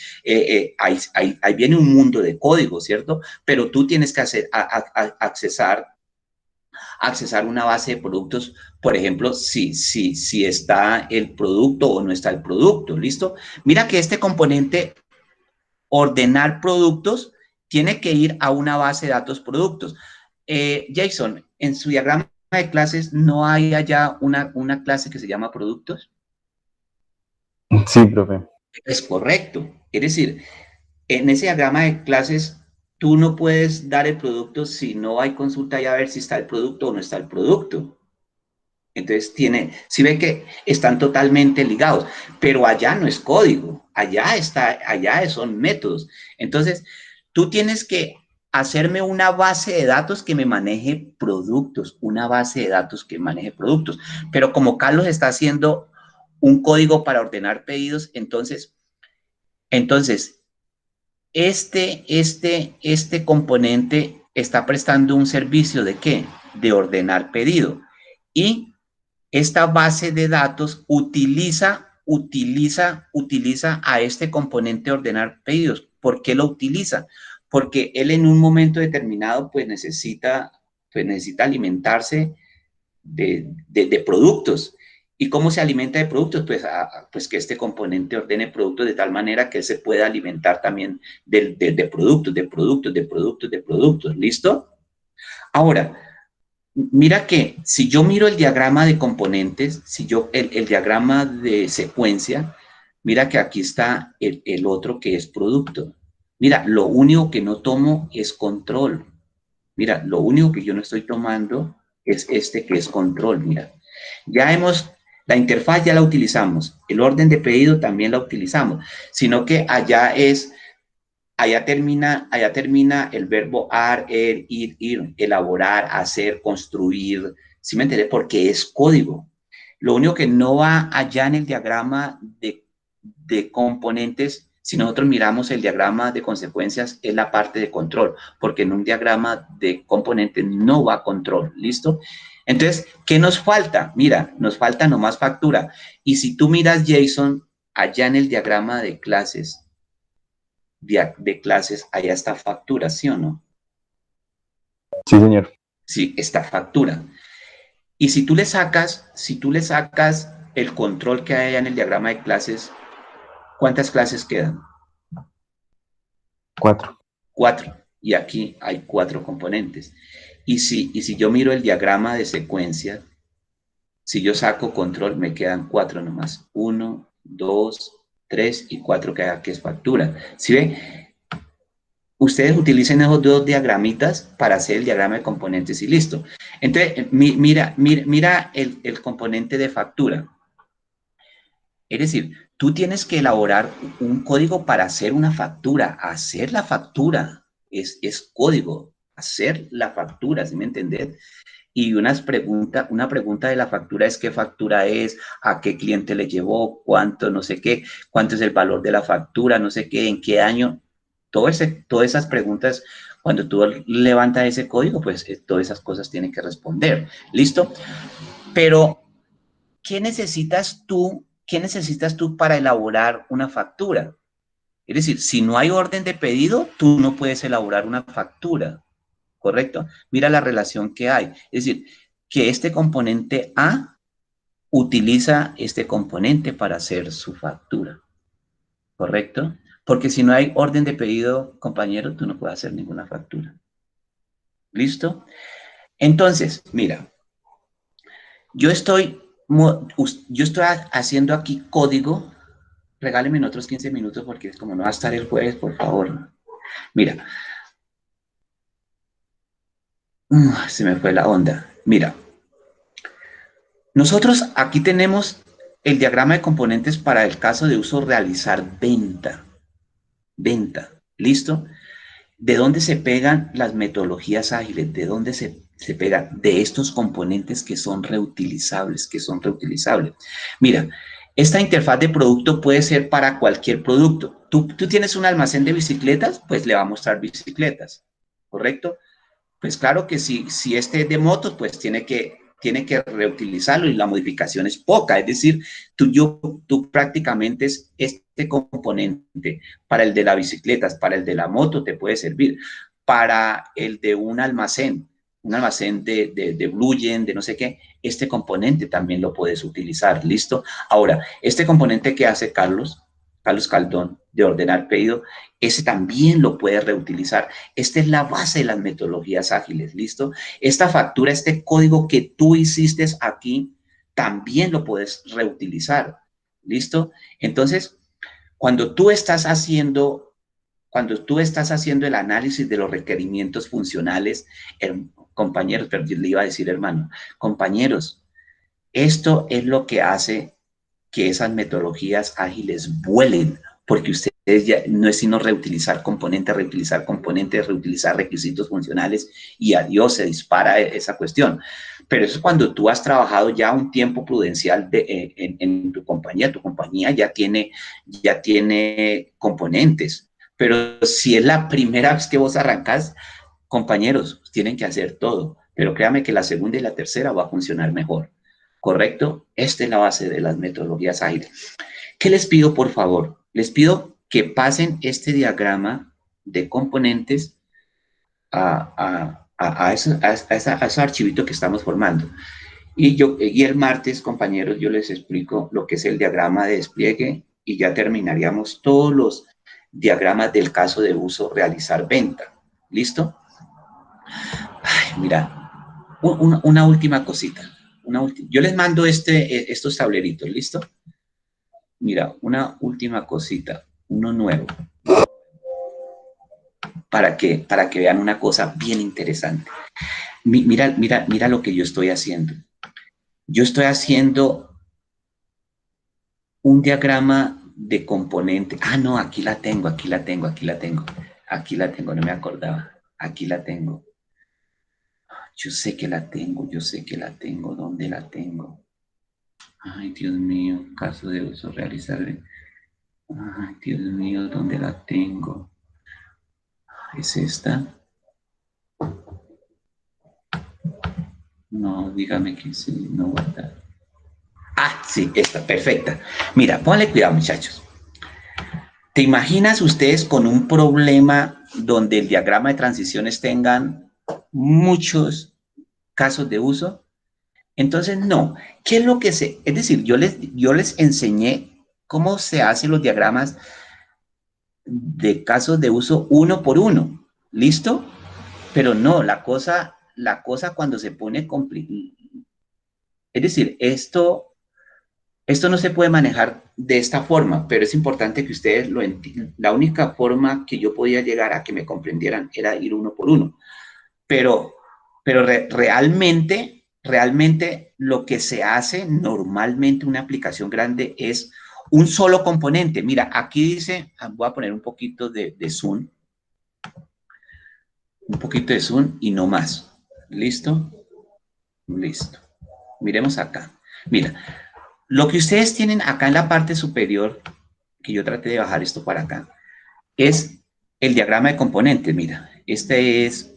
Ahí viene un mundo de código, ¿cierto? Pero tú tienes que accesar una base de productos, por ejemplo, si está el producto o no está el producto, ¿listo? Mira que este componente, ordenar productos, tiene que ir a una base de datos productos. Jason, en su diagrama de clases, ¿no hay allá una clase que se llama productos? Sí, profe. Es correcto. Es decir, en ese diagrama de clases, tú no puedes dar el producto si no hay consulta y a ver si está el producto o no está el producto. Entonces si ve que están totalmente ligados, pero allá no es código, allá son métodos. Entonces, tú tienes que hacerme una base de datos que me maneje productos, Pero como Carlos está haciendo un código para ordenar pedidos, entonces este componente está prestando un servicio ¿de qué? De ordenar pedido. Y esta base de datos utiliza a este componente ordenar pedidos. ¿Por qué lo utiliza? Porque él en un momento determinado pues necesita alimentarse de productos. ¿Y cómo se alimenta de productos? Pues que este componente ordene productos de tal manera que él se pueda alimentar también de productos. ¿Listo? Ahora, mira que si yo miro el diagrama de componentes, el diagrama de secuencia, mira que aquí está el otro que es producto. Mira, lo único que no tomo es control. Mira, lo único que yo no estoy tomando es este que es control. Mira, la interfaz ya la utilizamos, el orden de pedido también la utilizamos, sino que allá termina el verbo ir, elaborar, hacer, construir, ¿sí me entiendes? Porque es código. Lo único que no va allá en el diagrama de componentes, si nosotros miramos el diagrama de consecuencias, es la parte de control, porque en un diagrama de componentes no va control, ¿listo? Entonces, ¿qué nos falta? Mira, nos falta nomás factura. Y si tú miras, Jason, allá en el diagrama de clases, allá está factura, ¿sí o no? Sí, señor. Sí, está factura. Y si tú le sacas el control que hay allá en el diagrama de clases, ¿cuántas clases quedan? 4. 4. Y aquí hay 4 componentes. Y si yo miro el diagrama de secuencia, si yo saco control, me quedan 4 nomás. 1, 2, 3 y 4 que aquí es factura. ¿Sí ve? Ustedes utilicen esos 2 diagramitas para hacer el diagrama de componentes y listo. Entonces, mira el componente de factura. Es decir, tú tienes que elaborar un código para hacer una factura. Hacer la factura es código. Hacer la factura, ¿sí me entendés? Y una pregunta de la factura es qué factura es, a qué cliente le llevó, cuánto, no sé qué, cuánto es el valor de la factura, no sé qué, en qué año. Todas esas preguntas, cuando tú levantas ese código, pues todas esas cosas tienen que responder. ¿Listo? Pero, ¿qué necesitas tú para elaborar una factura? Es decir, si no hay orden de pedido, tú no puedes elaborar una factura. ¿Correcto? Mira la relación que hay. Es decir, que este componente A utiliza este componente para hacer su factura. ¿Correcto? Porque si no hay orden de pedido, compañero, tú no puedes hacer ninguna factura. ¿Listo? Entonces, mira, yo estoy haciendo aquí código. Regálenme en otros 15 minutos porque como no va a estar el jueves, por favor. Mira. Se me fue la onda. Mira. Nosotros aquí tenemos el diagrama de componentes para el caso de uso realizar venta. Venta. ¿Listo? ¿De dónde se pegan las metodologías ágiles? ¿De dónde se pegan? De estos componentes que son reutilizables, Mira, Esta interfaz de producto puede ser para cualquier producto. Tú tienes un almacén de bicicletas, pues le va a mostrar bicicletas, ¿correcto? Pues claro que si este es de motos, pues tiene que reutilizarlo y la modificación es poca. Es decir, tú prácticamente es este componente para el de las bicicletas, para el de la moto te puede servir, para el de un almacén de Blue Gen, de no sé qué, este componente también lo puedes utilizar, ¿listo? Ahora, este componente que hace Carlos Caldón, de ordenar pedido, ese también lo puedes reutilizar. Esta es la base de las metodologías ágiles, ¿listo? Esta factura, este código que tú hiciste aquí, también lo puedes reutilizar, ¿listo? Entonces, cuando tú estás haciendo el análisis de los requerimientos funcionales, compañeros, pero yo le iba a decir hermano, compañeros, esto es lo que hace que esas metodologías ágiles vuelen, porque ustedes ya no es sino reutilizar componentes, reutilizar requisitos funcionales y adiós, se dispara esa cuestión. Pero eso es cuando tú has trabajado ya un tiempo prudencial en tu compañía ya tiene componentes. Pero si es la primera vez que vos arrancás, compañeros, tienen que hacer todo. Pero créame que la segunda y la tercera va a funcionar mejor. ¿Correcto? Esta es la base de las metodologías ágiles. ¿Qué les pido, por favor? Les pido que pasen este diagrama de componentes a ese archivito que estamos formando. Y el martes, compañeros, yo les explico lo que es el diagrama de despliegue y ya terminaríamos todos los diagramas del caso de uso realizar venta. ¿Listo? Ay, mira, una última cosita. Yo les mando estos tableritos, ¿listo? Mira, una última cosita, uno nuevo, para que vean una cosa bien interesante. Mira lo que yo estoy haciendo. Yo estoy haciendo un diagrama de componente. Ah, no, aquí la tengo, no me acordaba. Aquí la tengo. Yo sé que la tengo. ¿Dónde la tengo? Ay, Dios mío, caso de uso realizar. Ay, Dios mío, ¿dónde la tengo? ¿Es esta? No, dígame que sí, no guardar. Ah, sí, esta, perfecta. Mira, ponle cuidado, muchachos. ¿Te imaginas ustedes con un problema donde el diagrama de transiciones tengan muchos casos de uso? Entonces, no. ¿Qué es lo que se...? Es decir, yo les enseñé cómo se hacen los diagramas de casos de uso uno por uno. ¿Listo? Pero no, la cosa cuando se pone complicada. Es decir, esto no se puede manejar de esta forma, pero es importante que ustedes lo entiendan. La única forma que yo podía llegar a que me comprendieran era ir uno por uno. Pero realmente lo que se hace normalmente una aplicación grande es un solo componente. Mira, aquí dice, voy a poner un poquito de zoom. Un poquito de zoom y no más. ¿Listo? Listo. Miremos acá. Mira, lo que ustedes tienen acá en la parte superior, que yo traté de bajar esto para acá, es el diagrama de componentes. Mira, este es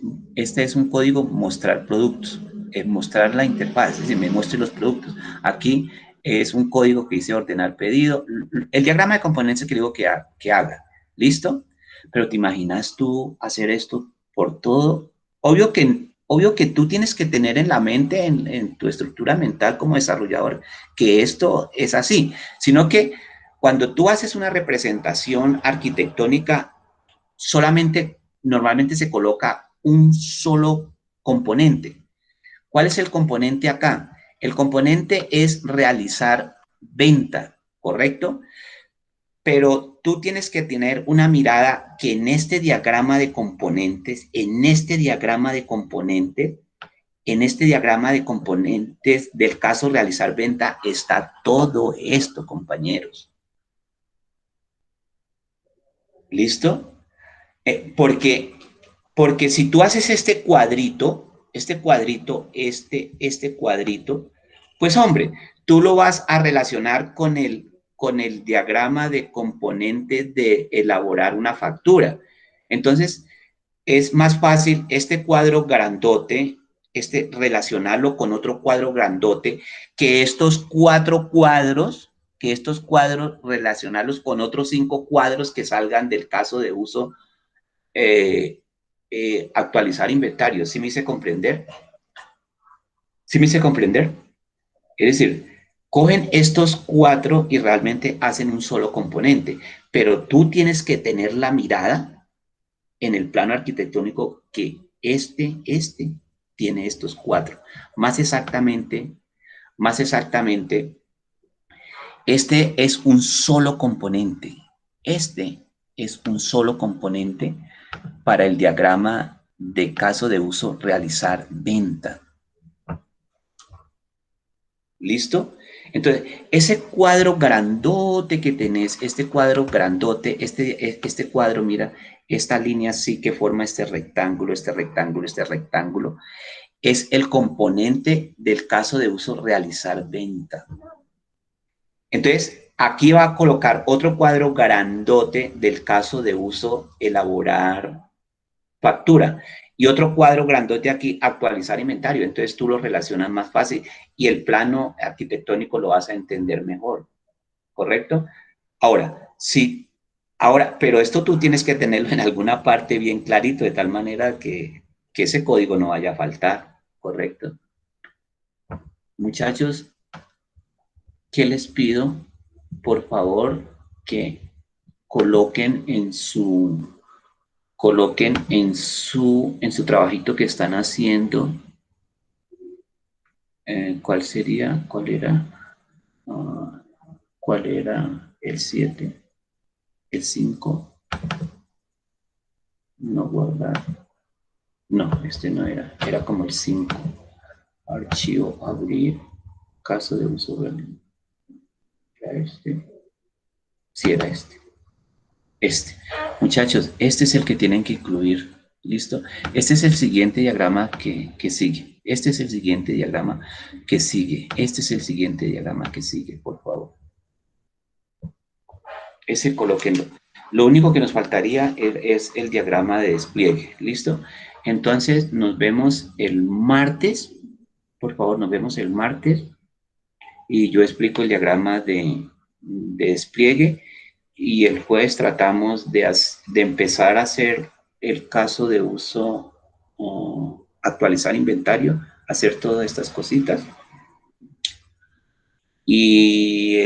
un código mostrar productos, mostrar la interfaz, es decir, me muestre los productos. Aquí es un código que dice ordenar pedido. El diagrama de componentes que digo que haga. ¿Listo? Pero ¿te imaginas tú hacer esto por todo? Obvio que tú tienes que tener en la mente, en tu estructura mental como desarrollador, que esto es así, sino que cuando tú haces una representación arquitectónica, normalmente se coloca un solo componente. ¿Cuál es el componente acá? El componente es realizar venta, ¿correcto? Pero tú tienes que tener una mirada que en este diagrama de componentes, del caso realizar venta está todo esto, compañeros. ¿Listo? Porque si tú haces este cuadrito, pues hombre, tú lo vas a relacionar con el con el diagrama de componentes de elaborar una factura. Entonces, es más fácil este cuadro grandote, relacionarlo con otro cuadro grandote, que estos cuadros relacionarlos con otros 5 cuadros que salgan del caso de uso, actualizar inventario. ¿Sí me hice comprender? ¿Sí me hice comprender? Es decir, cogen estos 4 y realmente hacen un solo componente, pero tú tienes que tener la mirada en el plano arquitectónico que este tiene estos 4. Más exactamente, este es un solo componente. Este es un solo componente para el diagrama de caso de uso realizar venta. ¿Listo? Entonces, ese cuadro grandote que tenés, este cuadro grandote, este cuadro, mira, esta línea sí que forma este rectángulo, es el componente del caso de uso realizar venta. Entonces, aquí va a colocar otro cuadro grandote del caso de uso elaborar factura. Y otro cuadro grandote aquí, actualizar inventario. Entonces tú lo relacionas más fácil y el plano arquitectónico lo vas a entender mejor. ¿Correcto? Ahora, sí. Ahora, pero esto tú tienes que tenerlo en alguna parte bien clarito, de tal manera que ese código no vaya a faltar. ¿Correcto? Muchachos, ¿qué les pido? Por favor, que coloquen en su trabajito que están haciendo. ¿Cuál sería? ¿Cuál era? ¿Cuál era el 7? ¿El 5? No guardar. No, este no era. Era como el 5. Archivo, abrir. Caso de uso. ¿Era este? Sí, era este. Muchachos, este es el que tienen que incluir. ¿Listo? Este es el siguiente diagrama que sigue. Este es el siguiente diagrama que sigue. Este es el siguiente diagrama que sigue, por favor. Ese colóquenlo. Lo único que nos faltaría es el diagrama de despliegue. ¿Listo? Entonces, nos vemos el martes. Por favor, nos vemos el martes. Y yo explico el diagrama de despliegue. Y el jueves tratamos de empezar a hacer el caso de uso, actualizar inventario, hacer todas estas cositas. Y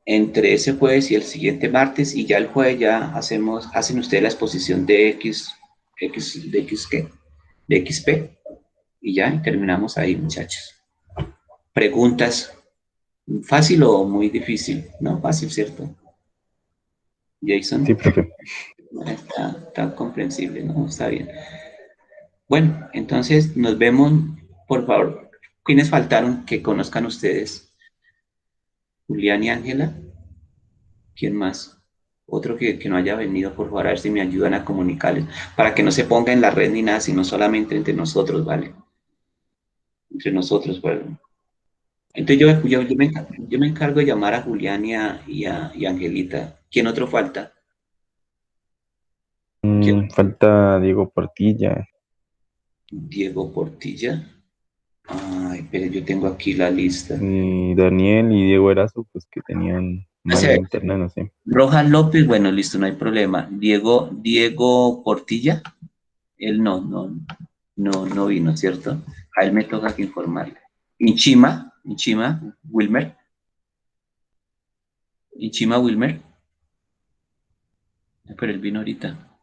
entre ese jueves y el siguiente martes, y ya el jueves ya hacen ustedes la exposición de de XP, y ya terminamos ahí, muchachos. ¿Preguntas? ¿Fácil o muy difícil? No, fácil, ¿cierto? Jason. Sí, profe. Está comprensible, ¿no? Está bien. Bueno, entonces nos vemos, por favor. ¿Quiénes faltaron que conozcan ustedes? Julián y Ángela. ¿Quién más? Otro que no haya venido, por favor, a ver si me ayudan a comunicarles, para que no se ponga en la red ni nada, sino solamente entre nosotros, ¿vale? Entre nosotros, bueno. Entonces yo me encargo de llamar a Julián y a Angelita. ¿Quién otro falta? Falta Diego Portilla. Diego Portilla. Ay, pero yo tengo aquí la lista. Daniel y Diego Erazo, pues que tenían mala internet, no sé. Rojas López, bueno, listo, no hay problema. Diego Portilla, él no vino, ¿cierto? A él me toca que informarle. Inchima, Wilmer. Pero él vino ahorita.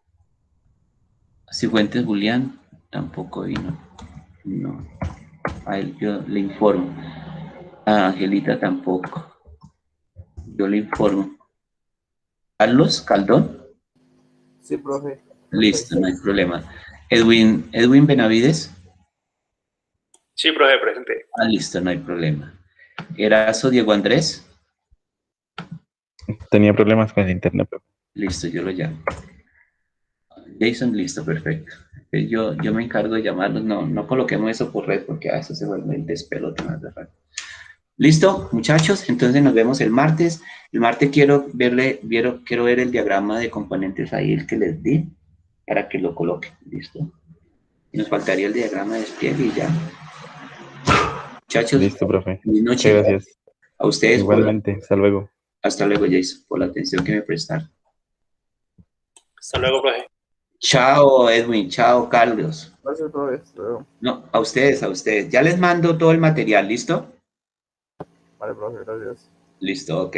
Cifuentes Julián, tampoco vino. No, a él yo le informo. A Angelita tampoco. Yo le informo. Carlos Caldón. Sí, profe. Listo, no hay problema. Edwin Benavides. Sí, profe, presente. Listo, no hay problema. Erazo Diego Andrés. Tenía problemas con el internet, profe. Listo, yo lo llamo. Jason, listo, perfecto. Yo me encargo de llamarlos. No coloquemos eso por red porque a eso se vuelve el despelote más de rato. ¿Listo, muchachos? Entonces nos vemos el martes. El martes quiero ver el diagrama de componentes ahí, el que les di, para que lo coloquen. ¿Listo? Y nos faltaría el diagrama de despliegue y ya. Muchachos, Listo, profe. buenas Muchas noches. gracias. A ustedes. Igualmente. Hasta luego. Hasta luego, Jason, por la atención que me prestaron. Hasta luego, profe. Chao, Edwin. Chao, Carlos. Gracias, profe. Hasta luego. No, a ustedes, a ustedes. Ya les mando todo el material, ¿listo? Vale, profe, gracias. Listo, ok.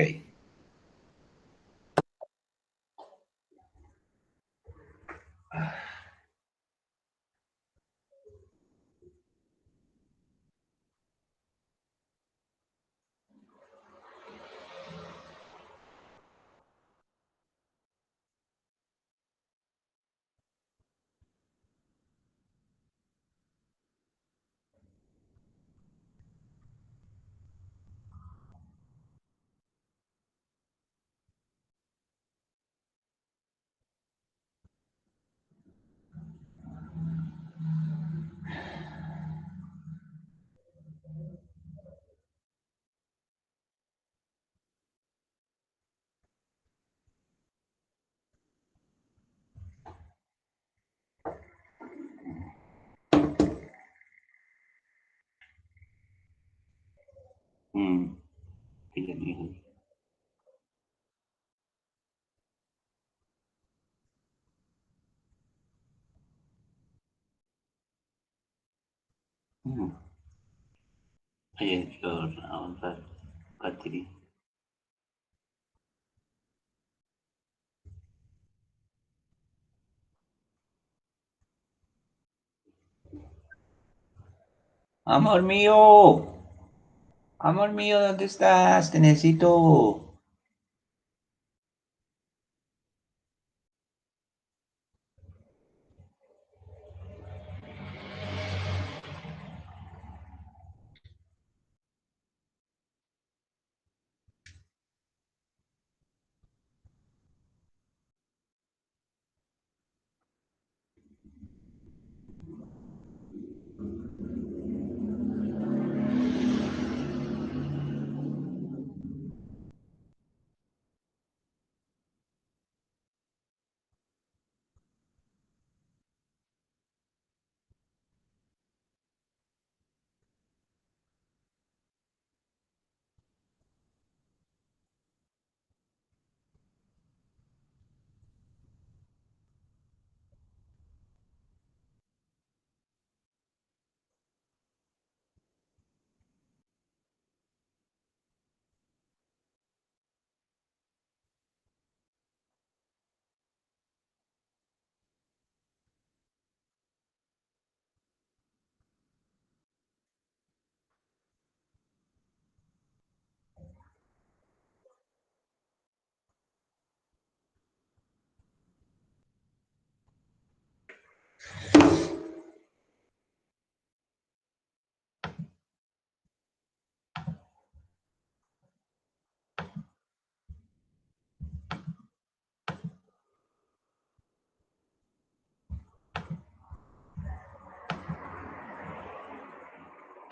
Mm, Amor mío, ¿dónde estás? Te necesito.